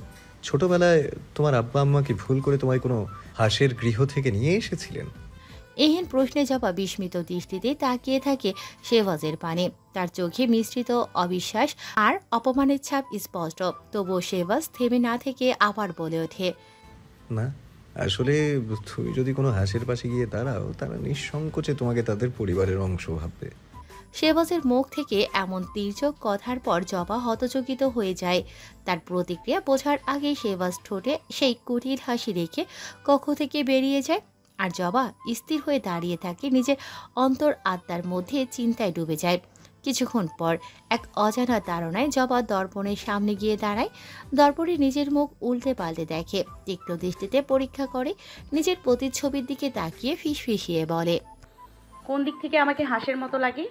ছোটবেলায় তোমার আব্বা আম্মা কি ভুল করে তোমায় কোনো হাঁসের গৃহ থেকে নিয়ে এসেছিলেন? এহেন প্রশ্নে জবা বিস্মিত দৃষ্টিতে তাকিয়ে থাকে শেহবাজের পানে। তার চোখে মিশ্রিত অবিশ্বাস আর অপমানের ছাপ স্পষ্ট। তবুও শেহবাজ থেমে না থেকে আবার বলে ওঠে, না, আসলে তুমি যদি কোনো হাঁসের পাশে গিয়ে দাঁড়াও, তারা নিঃসংকোচে তোমাকে তাদের পরিবারের অংশ ভাববে। শেহবাজের মুখ থেকে এমন তীর্যক কথার পর জবা হতচকিত হয়ে যায়। তার প্রতিক্রিয়া বোঝার আগে শেহবাজ ঠোঁটে সেই কুটির হাসি রেখে কক্ষ থেকে বেরিয়ে যায়। আর জবা স্থির হয়ে দাঁড়িয়ে থাকে, নিজের অন্তর আত্মার মধ্যে চিন্তায় ডুবে যায়। কিছুক্ষণ পর এক অজানা তাড়নায় জবা দর্পণের সামনে গিয়ে দাঁড়ায়। দর্পণে নিজের মুখ উল্টে পাল্টে দেখে, তীক্ষ্ণ দৃষ্টিতে পরীক্ষা করে, নিজের প্রতিচ্ছবির দিকে তাকিয়ে ফিসফিসিয়ে বলে, কোন দিক থেকে আমাকে হাঁসের মতো লাগে?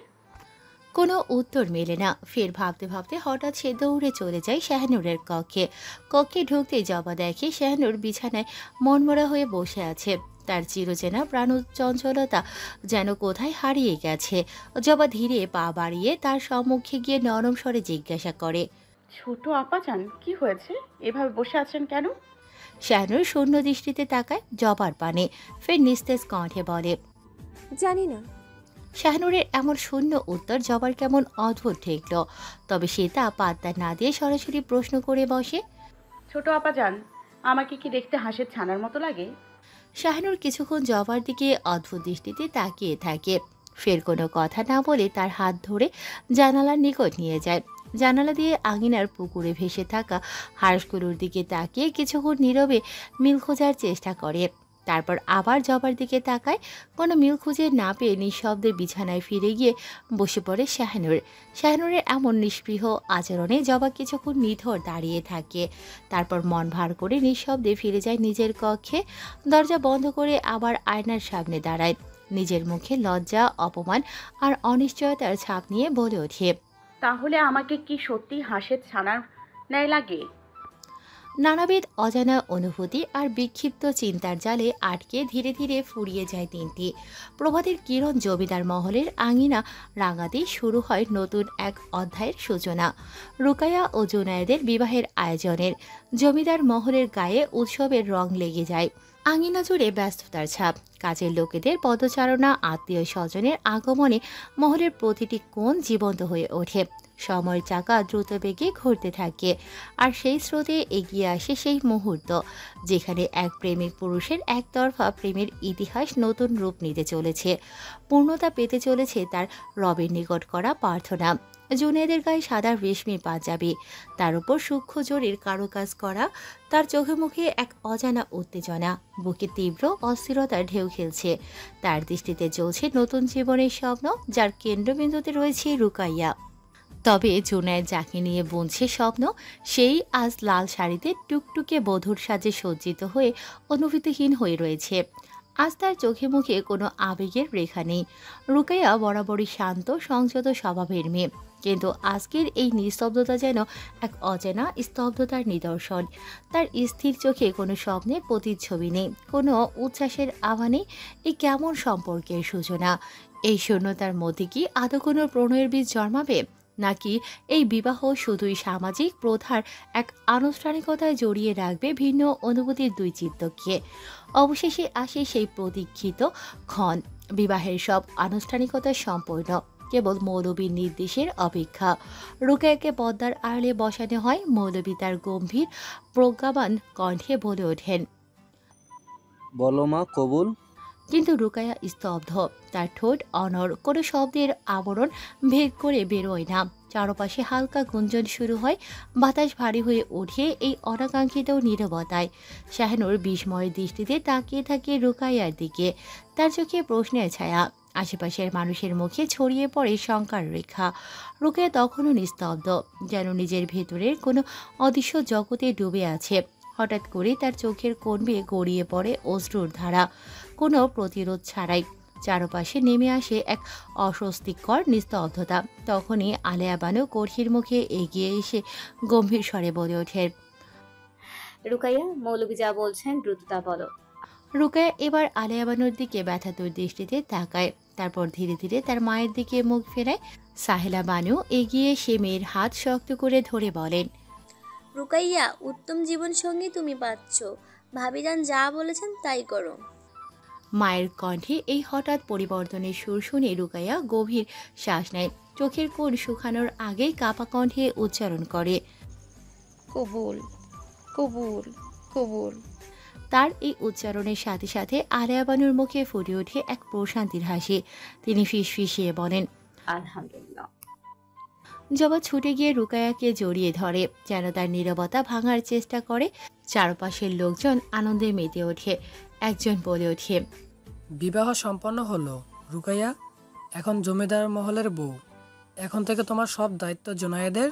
কোনো উত্তর মেলে না। ফের ভাবতে ভাবতে হঠাৎ সে দৌড়ে চলে যায় শাহানুরের কক্ষে। কক্ষে ঢুকতেই জবা দেখে শাহানুর বিছানায় মনমরা হয়ে বসে আছে। তার চিরচেনা প্রাণচঞ্চলতা যেন কোথায় হারিয়ে গেছে। জবা ধীরে পা বাড়িয়ে তার সম্মুখে গিয়ে নরম স্বরে জিজ্ঞাসা করে, ছোট আপাজান, কি হয়েছে? এভাবে বসে আছেন কেন? শাহানুর শূন্য দৃষ্টিতে তাকায় জবার পানে, ফের নিস্তেজ কণ্ঠে বলে, জানি না। শাহানুরের এমন শূন্য উত্তর জবার কেমন অদ্ভুত ঠেকল। তবে সে তা পাত্তা না দিয়ে সরাসরি প্রশ্ন করে বসে, ছোট আপাজান, আমাকে কি দেখতে হাঁসের ছানার মতো লাগে? শাহানুর কিছুক্ষণ জবার দিকে অদ্ভুত দৃষ্টিতে তাকিয়ে থাকে। ফের কোনো কথা না বলে তার হাত ধরে জানালার নিকট নিয়ে যায়। জানালা দিয়ে আঙিনার পুকুরে ভেসে থাকা হাঁসগুলোর দিকে তাকিয়ে কিছুক্ষণ নীরবে মিল খোঁজার চেষ্টা করে। তারপর আবার জবার দিকে তাকায়। কোনো মিল খুঁজে না পেয়ে নিঃশব্দে বিছানায় ফিরে গিয়ে বসে পড়ে শাহানুর। শাহানুরের এমন নিষ্পৃহ আচরণে জবা কিছুক্ষণ নিথর দাঁড়িয়ে থাকে। তারপর মন ভার করে নিঃশব্দে ফিরে যায় নিজের কক্ষে। দরজা বন্ধ করে আবার আয়নার সামনে দাঁড়ায়। নিজের মুখে লজ্জা, অপমান আর অনিশ্চয়তার ছাপ নিয়ে বলে ওঠে, তাহলে আমাকে কি সত্যি হাঁসের ছানার ন্যায় লাগে? নানাবিধ অজানা অনুভূতি আর বিক্ষিপ্ত চিন্তার জালে আটকে ধীরে ধীরে ফুরিয়ে যায় দিনটি। প্রভাতের কিরণ জমিদার মহলের আঙিনা রাঙাতেই শুরু হয় নতুন এক অধ্যায়ের সূচনা। রুকায়া ও জুনায়েদের বিবাহের আয়োজনের জমিদার মহলের গায়ে উৎসবের রং লেগে যায়। আঙিনা জুড়ে ব্যস্ততার ছাপ, কাজের লোকেদের পদচারণা, আত্মীয় স্বজনের আগমনে মহলের প্রতিটি কোণ জীবন্ত হয়ে ওঠে। সময়ের চাকা দ্রুত বেগে ঘুরতে থাকে, আর সেই স্রোতে এগিয়ে আসে সেই মুহূর্ত যেখানে এক প্রেমিক পুরুষের একতরফা প্রেমের ইতিহাস নতুন রূপ নিতে চলেছে। পূর্ণতা পেতে চলেছে তার রবের নিকট করা প্রার্থনা। জুনেদের গায়ে সাদা রেশমি পাঞ্জাবি, তার উপর সূক্ষ্ম জরির কারুকাজ করা। তার চোখে মুখে এক অজানা উত্তেজনা, বুকে তীব্র অস্থিরতার ঢেউ খেলছে। তার দৃষ্টিতে জ্বলছে নতুন জীবনের স্বপ্ন, যার কেন্দ্রবিন্দুতে রয়েছে রুকাইয়া। তবে জুনায়েদ যাকে নিয়ে বুনছে স্বপ্ন, সেই আজ লাল শাড়িতে টুকটুকে বধূর সাজে সজ্জিত হয়ে অনুভূতিহীন হয়ে রয়েছে। আজ তার চোখে মুখে কোনো আবেগের রেখা নেই। রুকাইয়া বরাবরই শান্ত সংযত স্বভাবের মেয়ে, কিন্তু আজকের এই নিস্তব্ধতা যেন এক অচেনা স্তব্ধতার নিদর্শন। তার স্থির চোখে কোনো স্বপ্নের প্রতিচ্ছবি নেই, কোনো উচ্ছ্বাসের আভা নেই। এই কেমন সম্পর্কের সূচনা? এই শূন্যতার মধ্যে কি আদৌ কোনো প্রণয়ের বীজ জন্মাবে, নাকি এই বিবাহ শুধুই সামাজিক প্রথার এক আনুষ্ঠানিকতায় জড়িয়ে রাখবে ভিন্ন অনুভূতির দুই চিত্তকে? অবশেষে আসে সেই প্রতীক্ষিত ক্ষণ। বিবাহের সব আনুষ্ঠানিকতা সম্পূর্ণ, কেবল মৌলবীর নির্দেশের অপেক্ষা। রুকায়াকে পর্দার আড়ালে বসানো হয়। মৌলবী তার গম্ভীর প্রজ্ঞাবান কণ্ঠে বলে ওঠেন, বলো মা, কবুল। কিন্তু রুকায়া স্তব্ধ। তার ঠোঁট অনড়, কোনো শব্দের আবরণ ভেদ করে বেরোয় না। চারপাশে হালকা গুঞ্জন শুরু হয়। বাতাস ভারী হয়ে ওঠে এই অনাকাঙ্ক্ষিত নীরবতায়। শাহানুর বিস্ময়ের দৃষ্টিতে তাকিয়ে থাকে রুকাইয়ার দিকে। তার চোখে প্রশ্নের ছায়া। আশেপাশের মানুষের মুখে ছড়িয়ে পড়ে শঙ্কার রেখা। রুকাইয়া তখনও নিস্তব্ধ, যেন নিজের ভেতরের কোনো অদৃশ্য জগতে ডুবে আছে। হঠাৎ করে তার চোখের কোণ বেয়ে গড়িয়ে পড়ে অশ্রুর ধারা, কোনো প্রতিরোধ ছাড়াই। চারপাশে নেমে আসে এক অস্বস্তিকর নিস্তব্ধতা। তখনই আলেয়া বানু কঠির মুখে এগিয়ে এসে গম্ভীর স্বরে বলে ওঠেন, রুকাইয়া, মৌলবী যা বলছেন দ্রুত তা বলো। রুকাইয়া এবার আলেয়া বানুর দিকে ব্যথাতুর দৃষ্টিতে তাকায়। তারপর ধীরে ধীরে তার মায়ের দিকে মুখ ফেরায়। সাহেলা বানু এগিয়ে সে মেয়ের হাত শক্ত করে ধরে বলেন, রুকাইয়া, উত্তম জীবনসঙ্গী তুমি পাচ্ছ। ভাবিজান যা বলেছেন তাই করো। মায়ের কণ্ঠে এই হঠাৎ পরিবর্তনের সুর শুনে রুকাইয়া গভীর শ্বাস নেয়। চোখের কোণ শুকানোর আগেই কাপা কণ্ঠে উচ্চারণ করে, কবুল, কবুল, কবুল। তার এই উচ্চারণের সাথে সাথে আলেয়া বানুর মুখে ফুটে ওঠে এক প্রশান্তির হাসি। তিনি ফিসফিসিয়ে বলেন, আলহামদুলিল্লাহ। জবা ছুটে গিয়ে রুকাইয়াকে জড়িয়ে ধরে, যেন তার নীরবতা ভাঙার চেষ্টা করে। চারপাশের লোকজন আনন্দে মেতে ওঠে। একজন বলে ওঠে, বিবাহ সম্পন্ন হলো রুকাইয়া, এখন জমিদার মহলের বউ। এখন থেকে তোমার সব দায়িত্ব জুনায়েদের।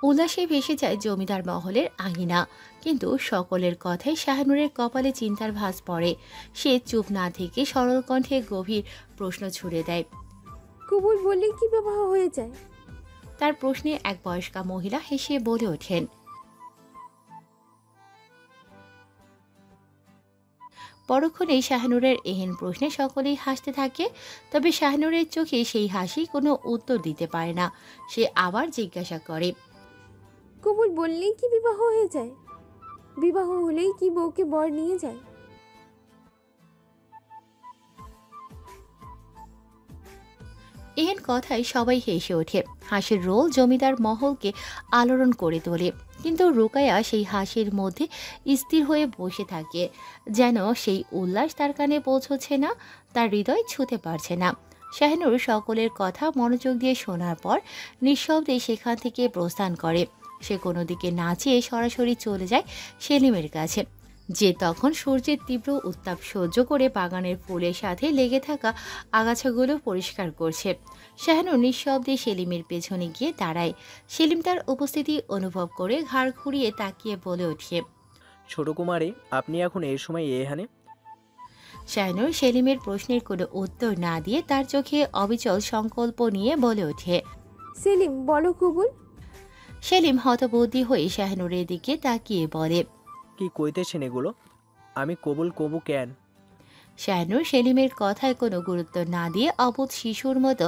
উল্লাসে ভেসে যায় জমিদার মহলের আঙিনা। কিন্তু সকলের কথায় শাহনুরের কপালে চিন্তার ভাঁজ পড়ে। সে চুপ না থেকে সরল কণ্ঠে গভীর প্রশ্ন ছুড়ে দেয়। কবুল বললেই কি বিবাহ হয়ে যায়? তার প্রশ্নে এক বয়স্কা মহিলা হেসে বলে ওঠেন, পরক্ষণেই শাহনুরের এহেন প্রশ্নে সকলেই হাসতে থাকে। তবে শাহনুরের চোখে সেই হাসি কোনো উত্তর দিতে পারে না। সে আবার জিজ্ঞাসা করে, কবুল বললেই কি বিবাহ হয়ে যায়? বিবাহ হলেই কি বউকে বর নিয়ে যায়? এহেন কথায় সবাই হেসে ওঠে। হাসির রোল জমিদার মহলকে আলোড়ন করে তোলে। কিন্তু রুকাইয়া সেই হাসির মধ্যে স্থির হয়ে বসে থাকে, যেন সেই উল্লাস তার কানে পৌঁছচ্ছে না, তার হৃদয় ছুঁতে পারছে না। শাহনুর সকলের কথা মনোযোগ দিয়ে শোনার পর নিঃশব্দে সেখান থেকে প্রস্থান করে। সে কোনো দিকে না চেয়ে সরাসরি চলে যায় সেলিমের কাছে, যে তখন সূর্যের তীব্র উত্তাপ সহ্য করে বাগানের ফুলের সাথে লেগে থাকা আগাছাগুলো পরিষ্কার করছে। শাহনুর নিঃশব্দে সেলিমের পেছনে গিয়ে দাঁড়ায়। সেলিম তার উপস্থিতি অনুভব করে ঘাড় ঘুরিয়ে তাকিয়ে বলে ওঠে, ছোট কুমারী, আপনি এখন এই সময় এখানে? শাহনুর সেলিমের প্রশ্নের কোনো উত্তর না দিয়ে তার চোখে অবিচল সংকল্প নিয়ে বলে ওঠে, সেলিম বলো কবুল। সেলিম হতবুদ্ধি হয়ে শাহনুরের দিকে তাকিয়ে বলে, কি কইতেছেন এগুলো? আমি কবুল কবু কেন? শাহনুর সেলিমের কথায় কোনো গুরুত্ব না দিয়ে অবোধ শিশুর মতো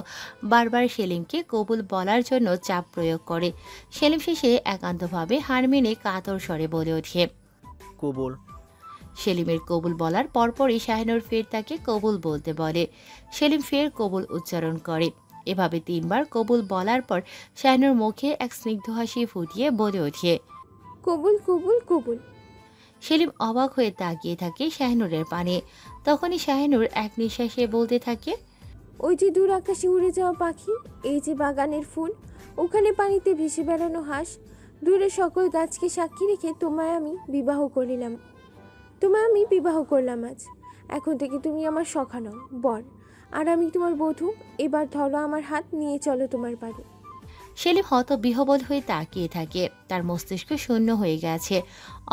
বারবার সেলিমকে কবুল বলার জন্য চাপ প্রয়োগ করে। সেলিম শেষে একান্তভাবে হার মেনে কাতর স্বরে বলে ওঠে, কবুল। সেলিমের কবুল বলার পরপরই শাহনুর ফের তাকে কবুল বলতে বলে। সেলিম ফের কবুল উচ্চারণ করে। এভাবে 3 বার কবুল বলার পর শাহনুর মুখে এক স্নিগ্ধ হাসি ফুটিয়ে বলে ওঠে, কবুল, কবুল, কবুল। সেলিম অবাক হয়ে তাকিয়ে থাকে শাহনুরের পানে। তখনই শাহনুর এক নিঃশ্বাসে বলতে থাকে, ওই যে দূর আকাশে উড়ে যাওয়া পাখি, এই যে বাগানের ফুল, ওখানে পানিতে ভেসে বেড়ানো হাঁস, দূরে সকল গাছকে সাক্ষী রেখে তোমায় আমি বিবাহ করলাম আজ। এখন থেকে তুমি আমার সখা নও, বর, আর আমি তোমার বধূ। এবার ধরো আমার হাত, নিয়ে চলো তোমার বাড়ি। সেলিম হতবিহ্বল হয়ে তাকিয়ে থাকে। তার মস্তিষ্ক শূন্য হয়ে গেছে।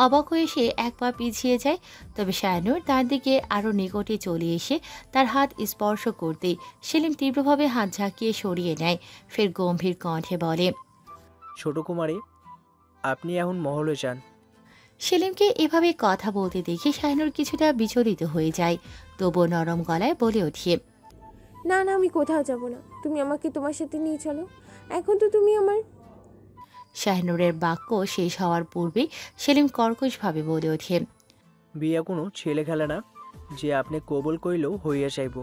অবাক হয়ে সে এক পা পিছিয়ে যায়। তবে শাহনুর তার দিকে আরও নিকটে চলে এসে তার হাত স্পর্শ করতেই সেলিম তীব্রভাবে হাত ঝাঁকিয়ে সরিয়ে নেয়। ফের গম্ভীর কণ্ঠে বলে, ছোট কুমারী, আপনি এখন মহলে যান। সেলিমকে এভাবে কথা বলতে দেখে শাহনুর কিছুটা বিচলিত হয়ে যায়। তবুও নরম গলায় বলে ওঠে, না না, আমি কোথাও যাব না, তুমি আমাকে তোমার সাথে নিয়ে চলো। এখন তো তুমি আমার। শাহনুরের বাক্য শেষ হওয়ার পূর্বেই সেলিম কর্কশভাবে বলে ওঠে, বিয়ে কোনো ছেলে খেলে না যে আপনি কবুল কইলেও হইয়া যাইব।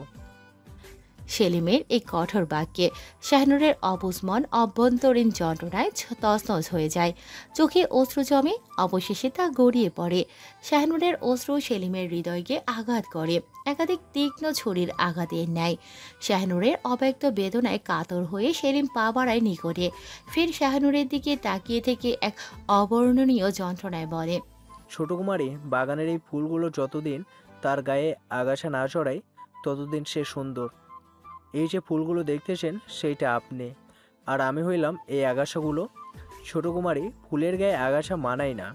সেলিমের এই কঠোর বাক্যে শাহনুরের অবুঝ মন অভ্যন্তরীণ যন্ত্রণায় তছনছ হয়ে যায়। চোখে অশ্রু জমে। অবশেষে তা গড়িয়ে পড়ে। শাহনুরের অশ্রু সেলিমের হৃদয়কে আঘাত করে, একাধিক তীক্ষ্ণ ছুরির আঘাতের ন্যায়। শাহনুরের অব্যক্ত বেদনায় কাতর হয়ে সেলিম পা বাড়ায় নিকটে। ফের শাহনুরের দিকে তাকিয়ে থেকে এক অবর্ণনীয় যন্ত্রণায় বলে, ছোট কুমারী, বাগানের এই ফুলগুলো যতদিন তার গায়ে আগাছা না চড়ায় ততদিন সে সুন্দর। এই যে ফুলগুলো দেখতেছেন সেইটা আপনি, আর আমি হইলাম এই আগাছাগুলো। ছোট কুমারী, ফুলের গায়ে আগাছা মানায় না,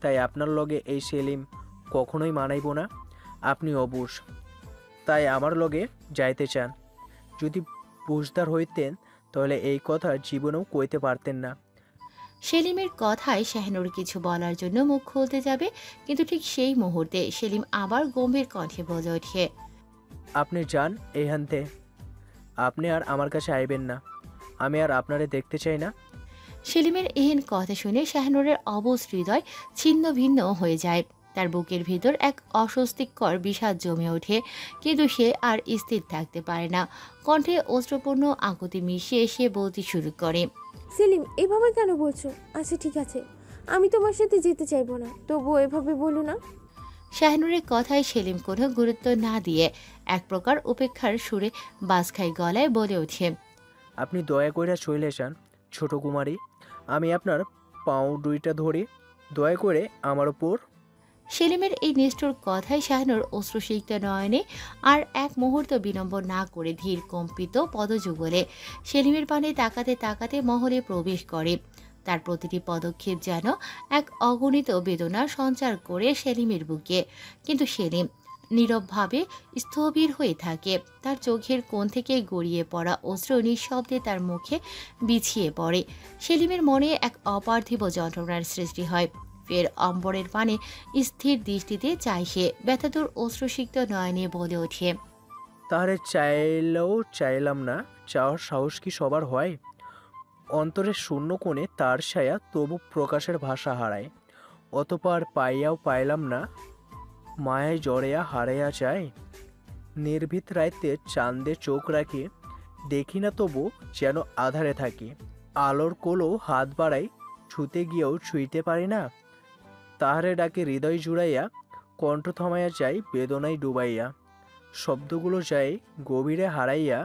তাই আপনার লগে এই সেলিম কখনোই মানাইব না। আপনি অবুঝ, তাই আমার লগে যাইতে চান। যদি বুঝদার হইতেন তাহলে এই কথা জীবনেও কইতে পারতেন না। সেলিমের কথায় শাহনুর কিছু বলার জন্য মুখ খুলতে যাবে, কিন্তু ঠিক সেই মুহূর্তে সেলিম আবার গম্ভীর কণ্ঠে বলে ওঠে, আপনি যান এইখানতে। আপনি আর আমার কাছে আইবেন না। আমি আর আপনারে দেখতে চাই না। সেলিমের এহেন কথা শুনে শাহনুরের অবশ হৃদয় ছিন্ন ভিন্ন হয়ে যায়। তার বুকের ভেতর এক অস্বস্তিকর বিষাদ জমে ওঠে, কিন্তু সে আর স্থির থাকতে পারে না। কণ্ঠে অস্ত্রপূর্ণ আকুতি মিশিয়ে সে বলতে শুরু করে। সেলিম, এভাবে কেন বলছো? আচ্ছা ঠিক আছে, আমি তোমার সাথে যেতে চাইবো না, তবুও এভাবে বলো না। শাহনুরের কথায় সেলিম কোনো গুরুত্ব না দিয়ে এক প্রকার উপেক্ষার সুরে বাজখাই গলায় বলে ওঠে। আপনি দয়া কইরা চলে যান ছোট কুমারী, আমি আপনার পাও দুইটা ধরি, দয়া করে আমার ওপর। সেলিমের এই নিষ্ঠুর কথায় শাহনুর অশ্রুসিক্ত নয়নে আর এক মুহূর্ত বিলম্ব না করে ধীর কম্পিত পদযুগলে সেলিমের পানে তাকাতে তাকাতে মহলে প্রবেশ করে। তার প্রতিটি পদক্ষেপ যেন এক অগণিত বেদনা সঞ্চার করে সেলিমের বুকে। কিন্তু সেলিম নীরবভাবে স্থবির হয়ে থাকে। তার চোখের কোণ থেকে গড়িয়ে পড়া অশ্রু নিঃশব্দে তার মুখে বিছিয়ে পড়ে। সেলিমের মনে এক অপার্থিব যন্ত্রণার সৃষ্টি হয়। ফের অম্বরের পানে স্থির দৃষ্টিতে চাই সে, ব্যথাতুর অশ্রুসিক্ত নয়নে বলে ওঠে। তাহারে চাইলেও চাইলাম না, চাওয়ার সাহস কি সবার হয়? অন্তরের শূন্য কোণে তার ছায়া তবু প্রকাশের ভাষা হারায়। অতপার পাইয়াও পাইলাম না, মায়ায় জড়িয়া হারাইয়া যায়। নির্ভীত রাইতে চাঁদে চোখ রাখি, দেখি না তবু যেন আধারে থাকি। আলোর কোলো হাত বাড়াই, ছুতে গিয়েও ছুঁইতে পারি না। তাহারে ডাকে হৃদয় জুড়াইয়া, কণ্ঠ থামাইয়া যায় বেদনায় ডুবাইয়া। শব্দগুলো যায় গভীরে হারাইয়া,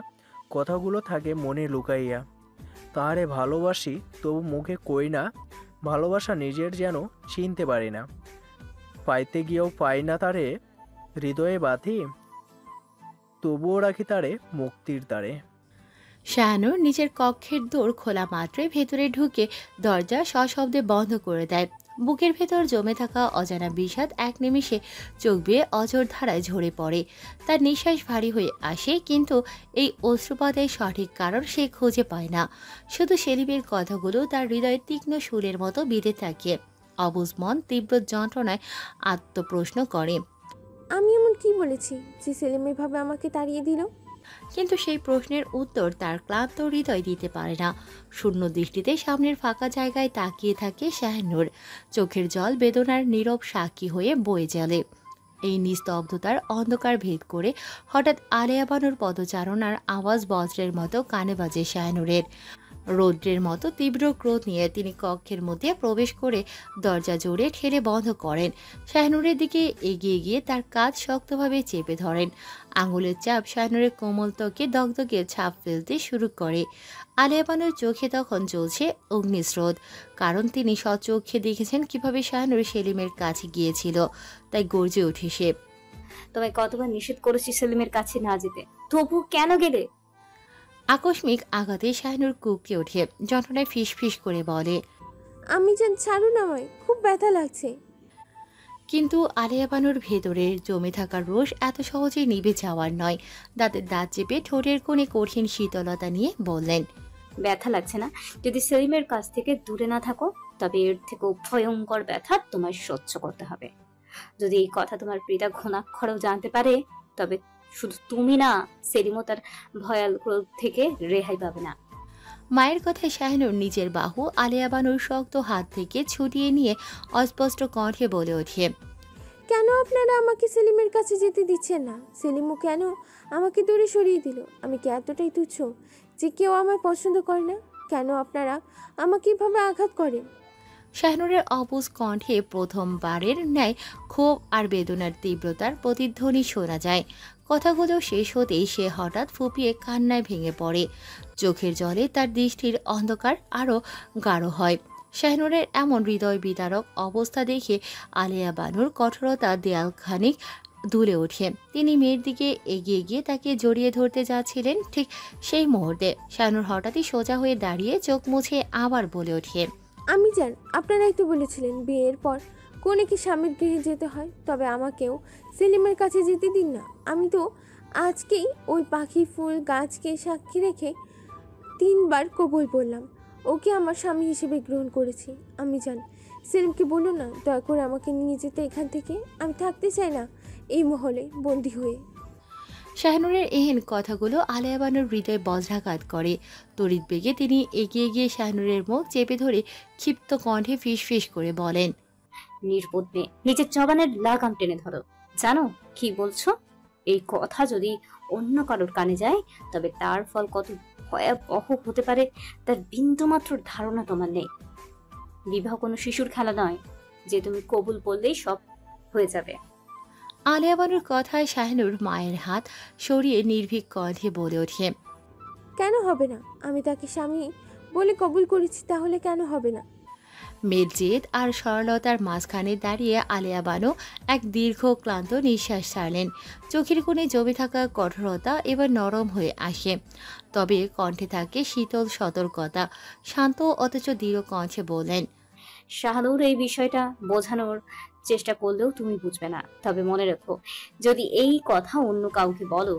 কথাগুলো থাকে মনে লুকাইয়া। তাহারে ভালোবাসি তবু মুখে কই না, ভালোবাসা নিজের যেন চিনতে পারি না। পাইতে গিয়েও পাই না তারে, হৃদয়ে বাঁধি তবুও রাখি তারে মুক্তির দ্বারে। শাহানুর নিজের কক্ষের দোর খোলা মাত্রই ভেতরে ঢুকে দরজা সশব্দে বন্ধ করে দেয়। বুকের ভেতর জমে থাকা অজানা বিষাদ এক নিমিষে চোখ বেয়ে অঝোর ধারায় ঝরে পড়ে। তার নিঃশ্বাস ভারী হয়ে আসে, কিন্তু এই অশ্রুপাতের সঠিক কারণ সে খুঁজে পায় না। শুধু সেলিমের কথাগুলো তার হৃদয়ে তীক্ষ্ণ সুরের মতো বিঁধে থাকে। অবুঝ মন তীব্র যন্ত্রণায় আত্মপ্রশ্ন করে। আমি এমন কি বলেছি যে সেলিম এভাবে আমাকে তাড়িয়ে দিল? কিন্তু সেই প্রশ্নের উত্তর তার ক্লান্ত হৃদয় দিতে পারে না। শূন্য দৃষ্টিতে সামনের ফাঁকা জায়গায় তাকিয়ে থাকে শাহনুর। চোখের জল বেদনার নীরব সাক্ষী হয়ে বয়ে চলে। এই নিস্তব্ধতার অন্ধকার ভেদ করে হঠাৎ আলেয়া বানুর পদচারণার আওয়াজ বজ্রের মতো কানে বাজে শাহনুরের। রৌদ্রের মতো তীব্র ক্রোধ নিয়ে তিনি কক্ষের মধ্যে প্রবেশ করে দরজা জোরে ঠেলে বন্ধ করেন। শাহনুরের দিকে এগিয়ে গিয়ে তার কাঁধ শক্তভাবে চেপে ধরেন। আঙুলের চাপ শাহনুরের কোমল ত্বকে দগদগে ছাপ ফেলতে শুরু করে। আলেয়া বানুর চোখে তখন জ্বলছে অগ্নিস্রোত, কারণ তিনি স্বচক্ষে দেখেছেন কিভাবে শাহনুর সেলিমের কাছে গিয়েছিল। তাই গর্জে ওঠে সে। তোমায় কতবার নিষেধ করেছি সেলিমের কাছে না যেতে, তবু কেন গেলে? আকস্মিক আঘাতে শাহনুর কুঁকড়ে ওঠে, যন্ত্রণায় ফিসফিস করে বলে। আমি জান, ছাড়ুন আমায়, খুব ব্যথা লাগছে। কিন্তু আলেয়া বানুর ভেতরে জমে থাকা রোষ এত সহজে নিভে যাওয়ার নয়। দাঁতের দাঁত চেপে ঠোঁটের কোণে কঠিন শীতলতা নিয়ে বললেন। ব্যথা লাগছে না? যদি সেলিমের কাছ থেকে দূরে না থাকো, তবে এর থেকেও ভয়ঙ্কর ব্যথা তোমায় সহ্য করতে হবে। যদি এই কথা তোমার পিতা ঘুণাক্ষরেও জানতে পারে, তবে শুধু তুমি না, সেলিমও তার ভয়াল ক্রোধ থেকে রেহাই পাবে না। মায়ের কথায় শাহনুর নিজের বাহু আলেয়া বানুর শক্ত হাত থেকে ছুটিয়ে নিয়ে অস্পষ্ট কণ্ঠে বলে ওঠে। কেন আপনারা আমাকে সেলিমের কাছে যেতে দিচ্ছেন না? সেলিমও কেন আমাকে দূরে সরিয়ে দিল? আমি কি এতটাই তুচ্ছ যে কেউ আমায় পছন্দ করে না? কেন আপনারা আমাকে এভাবে আঘাত করেন? শাহনুরের অবুঝ কণ্ঠে প্রথমবারের ন্যায় ক্ষোভ আর বেদনার তীব্রতার প্রতিধ্বনি শোনা যায়। কথাগুলো শেষ হতেই সে হঠাৎ ফুপিয়ে কান্নায় ভেঙে পড়ে। চোখের জলে তার দৃষ্টির অন্ধকার আরও গাঢ় হয়। শাহনুরের এমন হৃদয় বিদারক অবস্থা দেখে আলেয়া বানুর কঠোরতা দেয়াল খানিক দুলে ওঠে। তিনি মেয়ের দিকে এগিয়ে গিয়ে তাকে জড়িয়ে ধরতে যাচ্ছিলেন, ঠিক সেই মুহূর্তে শাহনুর হঠাৎই সোজা হয়ে দাঁড়িয়ে চোখ মুছে আবার বলে ওঠে। আমি জান, আপনারাই তো বলেছিলেন বিয়ের পর কনেকে স্বামীর গৃহে যেতে হয়, তবে আমাকেও সেলিমের কাছে যেতে দিন না। আমি তো আজকেই ওই পাখি ফুল গাছকে সাক্ষী রেখে 3 বার কবুল বললাম, ওকে আমার স্বামী হিসেবে গ্রহণ করেছি। আমি জান, সেলিমকে বলুন না দয়া করে আমাকে নিয়ে যেতে এখান থেকে। আমি থাকতে চাই না এই মহলে বন্দী হয়ে। শাহনুরের এহেন কথাগুলো আলেয়া বানুর হৃদয় বজ্রাঘাত করে। তড়িৎ বেগে তিনি এগিয়ে গিয়ে শাহনুরের মুখ চেপে ধরে ক্ষিপ্ত কণ্ঠে ফিসফিস করে বলেন, নির্বোধ মেয়ে, নিজের জবানের লাগাম টেনে ধরো। জানো কি বলছো? এই কথা যদি অন্য কারোর কানে যায় তবে তার ফল কত ভয়াবহ হতে পারে তার বিন্দুমাত্র ধারণা তোমার নেই। বিবাহ কোনো শিশুর খেলা নয় যে তুমি কবুল বললেই সব হয়ে যাবে। আলেয়া বানুর কথায় শাহনুর মায়ের হাত সরিয়ে নির্ভীক কণ্ঠে বলে ওঠে, কেন হবে না? আমি তাকে স্বামী বলে কবুল করেছি, তাহলে কেন হবে না? মেয়ের জেদ আর সরলতার মাঝখানে দাঁড়িয়ে আলেয়া বানু এক দীর্ঘ ক্লান্ত নিঃশ্বাস ছাড়লেন। চোখের কোণে জমে থাকা কঠোরতা এবার নরম হয়ে আসে, তবে কণ্ঠে থাকে শীতল সতর্কতা। শান্ত অথচ দৃঢ় কণ্ঠে বললেন, শাহানুর, এই বিষয়টা বোঝানোর চেষ্টা করলেও তুমি বুঝবে না। তবে মনে রেখো, যদি এই কথা অন্য কাউকে বলো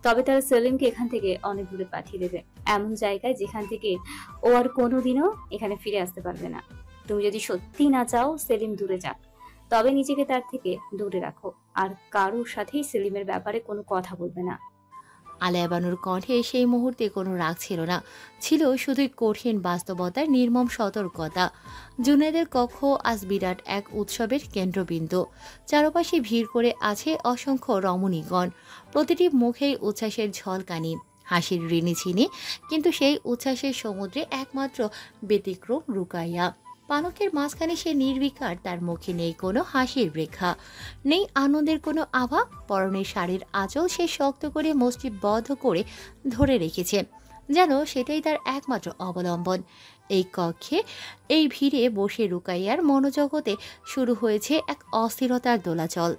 তবে তারা সেলিমকে এখান থেকে অনেক দূরে পাঠিয়ে দেবে, এমন জায়গায় যেখান থেকে ও আর কোনোদিনও এখানে ফিরে আসতে পারবে না। তুমি যদি সত্যি না চাও সেলিম দূরে যাক, তবে নিজেকে তার থেকে দূরে রাখো আর কারোর সাথেই সেলিমের ব্যাপারে কোনো কথা বলবে না। আলেয়া বানুর কণ্ঠে সেই মুহূর্তে কোনো রাগ ছিল না, ছিল শুধুই কঠিন বাস্তবতার নির্মম সতর্কতা। জুনায়েদের কক্ষ আজ বিরাট এক উৎসবের কেন্দ্রবিন্দু। চারপাশে ভিড় করে আছে অসংখ্য রমণীগণ, প্রতিটি মুখেই উচ্ছ্বাসের ঝলকানি, হাসির ঋণী, কিন্তু সেই উচ্ছ্বাসের সমুদ্রে একমাত্র ব্যতিক্রম রুকাইয়া। পালকের মাঝখানে সে নির্বিকার, তার মুখে নেই কোনো হাসির রেখা, নেই আনন্দের কোনো আভা। পরনের শাড়ির আঁচল সে শক্ত করে মুষ্টিবদ্ধ করে ধরে রেখেছে, যেন সেটাই তার একমাত্র অবলম্বন। এই কক্ষে, এই ভিড়ে বসে রুকাইয়ার মনোজগতে শুরু হয়েছে এক অস্থিরতার দোলাচল।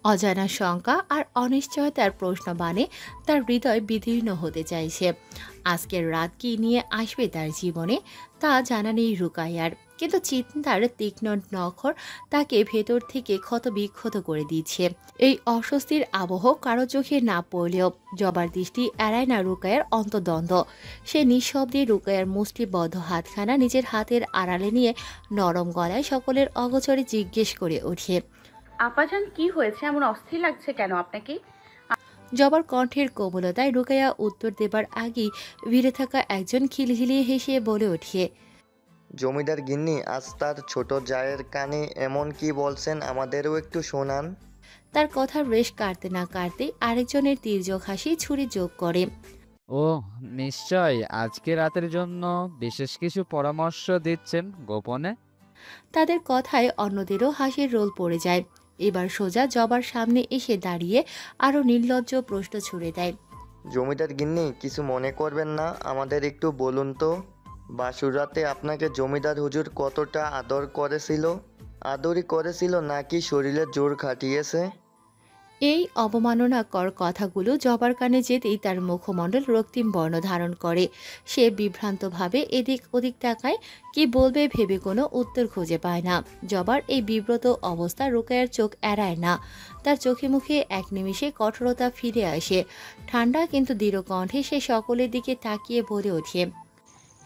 অজানা শঙ্কা আর অনিশ্চয়তার প্রশ্নবাণে তার হৃদয় বিদীর্ণ হতে চাইছে। আজকের রাত কি নিয়ে আসবে তার জীবনে তা জানা নেই রুকাইয়ার, কিন্তু চিন্তার তীক্ষ্ণ নখর তাকে ভেতর থেকে ক্ষতবিক্ষত করে দিচ্ছে। এই অস্বস্তির আবহ কারো চোখে না পড়লেও জবার দৃষ্টি এড়ায় না রুকাইয়ার অন্তর্দ্বন্দ্ব। সে নিঃশব্দে রুকাইয়ার মুষ্টিবদ্ধ হাতখানা নিজের হাতের আড়ালে নিয়ে নরম গলায় সকলের অগোচরে জিজ্ঞেস করে ওঠে, আপাজান কি হয়েছে? এমন অস্থির লাগছে কেন আপনাকে? জবার কণ্ঠের কোমলতায় রুকাইয়া উত্তর দেবার আগেই ভিড়ে থাকা একজন খিলখিলিয়ে হেসে বলে ওঠে, জমিদার গিন্নি, আজ তার ছোট জায়ের কানে এমন কি বলছেন, আমাদেরও একটু শোনান। তার কথার রেশ কাটতে না কাটতেই আরেকজনের তীর্যক হাসি ছুরি যোগ করে, ও নিশ্চয় আজকে রাতের জন্য বিশেষ কিছু পরামর্শ দিচ্ছেন গোপনে। তাদের কথায় অন্যদেরও হাসির রোল পড়ে যায়। এবার সোজা জবার সামনে এসে দাঁড়িয়ে আরো নির্লজ্জ প্রশ্ন ছুড়ে দেয়, জমিদার গিন্নি, কিছু মনে করবেন না, আমাদের একটু বলুন তো, বাসুরাতে আপনাকে জমিদার হুজুর কতটা আদর করেছিল? আদরই করেছিল নাকি শরীরে জোর খাটিয়েছে? এই অবমাননাকর কথাগুলো জবার কানে যেতেই তার মুখমণ্ডল রক্তিম বর্ণ ধারণ করে। সে বিভ্রান্তভাবে এদিক ওদিক তাকায়, কি বলবে ভেবে কোনো উত্তর খুঁজে পায় না। জবার এই বিব্রত অবস্থা রুকাইয়ার চোখ এড়ায় না। তার চোখে মুখে এক নিমিষে কঠোরতা ফিরে আসে। ঠান্ডা কিন্তু দৃঢ় কণ্ঠে সে সকলের দিকে তাকিয়ে বলে ওঠে,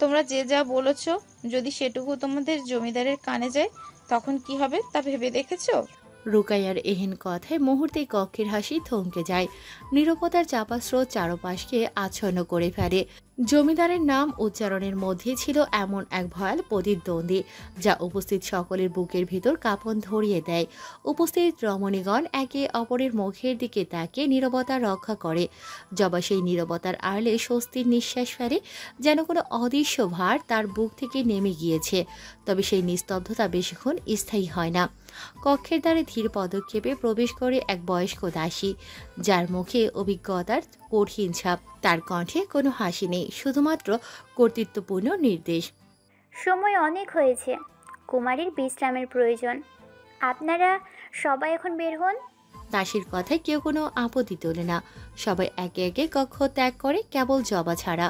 তোমরা যে যা বলেছ, যদি সেটুকু তোমাদের জমিদারের কানে যায় তখন কি হবে তা ভেবে দেখেছো? রুকাইয়ার এহেন কথায় মুহূর্তে কক্ষের হাসি থমকে যায়। নীরবতার চাপা স্রোত চারপাশকে আচ্ছন্ন করে ফেলে। জমিদারের নাম উচ্চারণের মধ্যে ছিল এমন এক ভয়াল প্রতিদ্বন্দ্বী, যা উপস্থিত সকলের বুকের ভিতর কাঁপন ধরিয়ে দেয়। উপস্থিত রমণীগণ একে অপরের মুখের দিকে তাকিয়ে নীরবতা রক্ষা করে। জবা সেই নীরবতার আড়লে স্বস্তির নিঃশ্বাস ফেলে, যেন কোনো অদৃশ্য ভার তার বুক থেকে নেমে গিয়েছে। তবে সেই নিস্তব্ধতা বেশিক্ষণ স্থায়ী হয় না। কক্ষের দ্বারে ধীর পদক্ষেপে প্রবেশ করে এক বয়স্ক দাসী, যার মুখে অভিজ্ঞতার কঠিন ছাপ। তার কণ্ঠে কোনো হাসি নেই, শুধুমাত্র কর্তৃত্বপূর্ণ নির্দেশ। সময় অনেক হয়েছে, কুমারীর বিশ্রামের প্রয়োজন। আপনারা সবাই এখন বের হন। দাসীর কথায় কেউ কোনো আপত্তি তোলে না। সবাই একে একে কক্ষ ত্যাগ করে, কেবল জবা ছাড়া।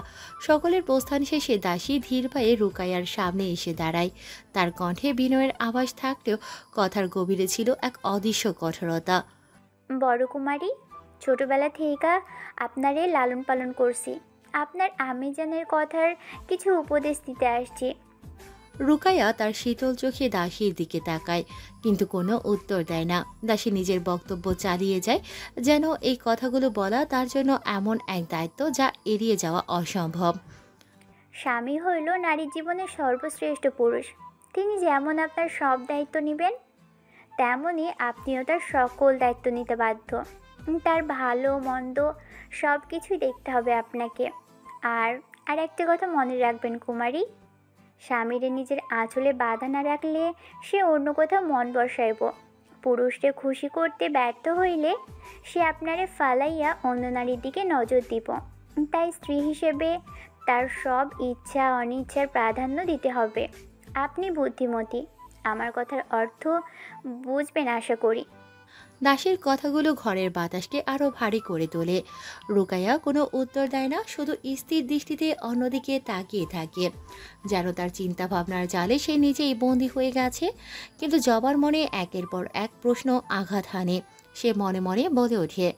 সকলের প্রস্থান শেষে দাসী ধীর পায়ে রুকাইয়ার সামনে এসে দাঁড়ায়। তার কণ্ঠে বিনয়ের আভাস থাকলেও কথার গভীরে ছিল এক অদৃশ্য কঠোরতা। বড় কুমারী, ছোটবেলা থেকে আপনারে লালন পালন করছি। আপনার আম্মিজানের কথার কিছু উপদেশ দিতে আসছি। রুকাইয়া তার শীতল চোখে দাসীর দিকে তাকায়, কিন্তু কোনো উত্তর দেয় না। দাসী নিজের বক্তব্য চালিয়ে যায়, যেন এই কথাগুলো বলা তার জন্য এমন এক দায়িত্ব যা এড়িয়ে যাওয়া অসম্ভব। স্বামী হইল নারীর জীবনের সর্বশ্রেষ্ঠ পুরুষ। তিনি যেমন আপনার সব দায়িত্ব নেবেন, তেমনি আপনিও তার সকল দায়িত্ব নিতে বাধ্য। তার ভালো মন্দ সব কিছুই দেখতে হবে আপনাকে। আর একটা কথা মনে রাখবেন কুমারী, স্বামীরে নিজের আঁচলে বাঁধা না রাখলে সে অন্য কোথাও মন বসাইব। পুরুষকে খুশি করতে ব্যর্থ হইলে সে আপনারে ফালাইয়া অন্য নারীর দিকে নজর দিব। তাই স্ত্রী হিসেবে তার সব ইচ্ছা অনিচ্ছার প্রাধান্য দিতে হবে। আপনি বুদ্ধিমতী, আমার কথার অর্থ বুঝবেন আশা করি। দাসীর কথাগুলো ঘরের বাতাসকে আরো ভারী করে তোলে। রুকাইয়া কোনো উত্তর দেয় না, শুধু স্থির দৃষ্টিতে অন্যদিকে তাকিয়ে থাকে, যেন তার চিন্তা ভাবনার জালে সে নিজেই বন্দী হয়ে গেছে। কিন্তু জবার মনে একের পর এক প্রশ্ন আঘাত হানে। সে মনে মনে বলে ওঠে,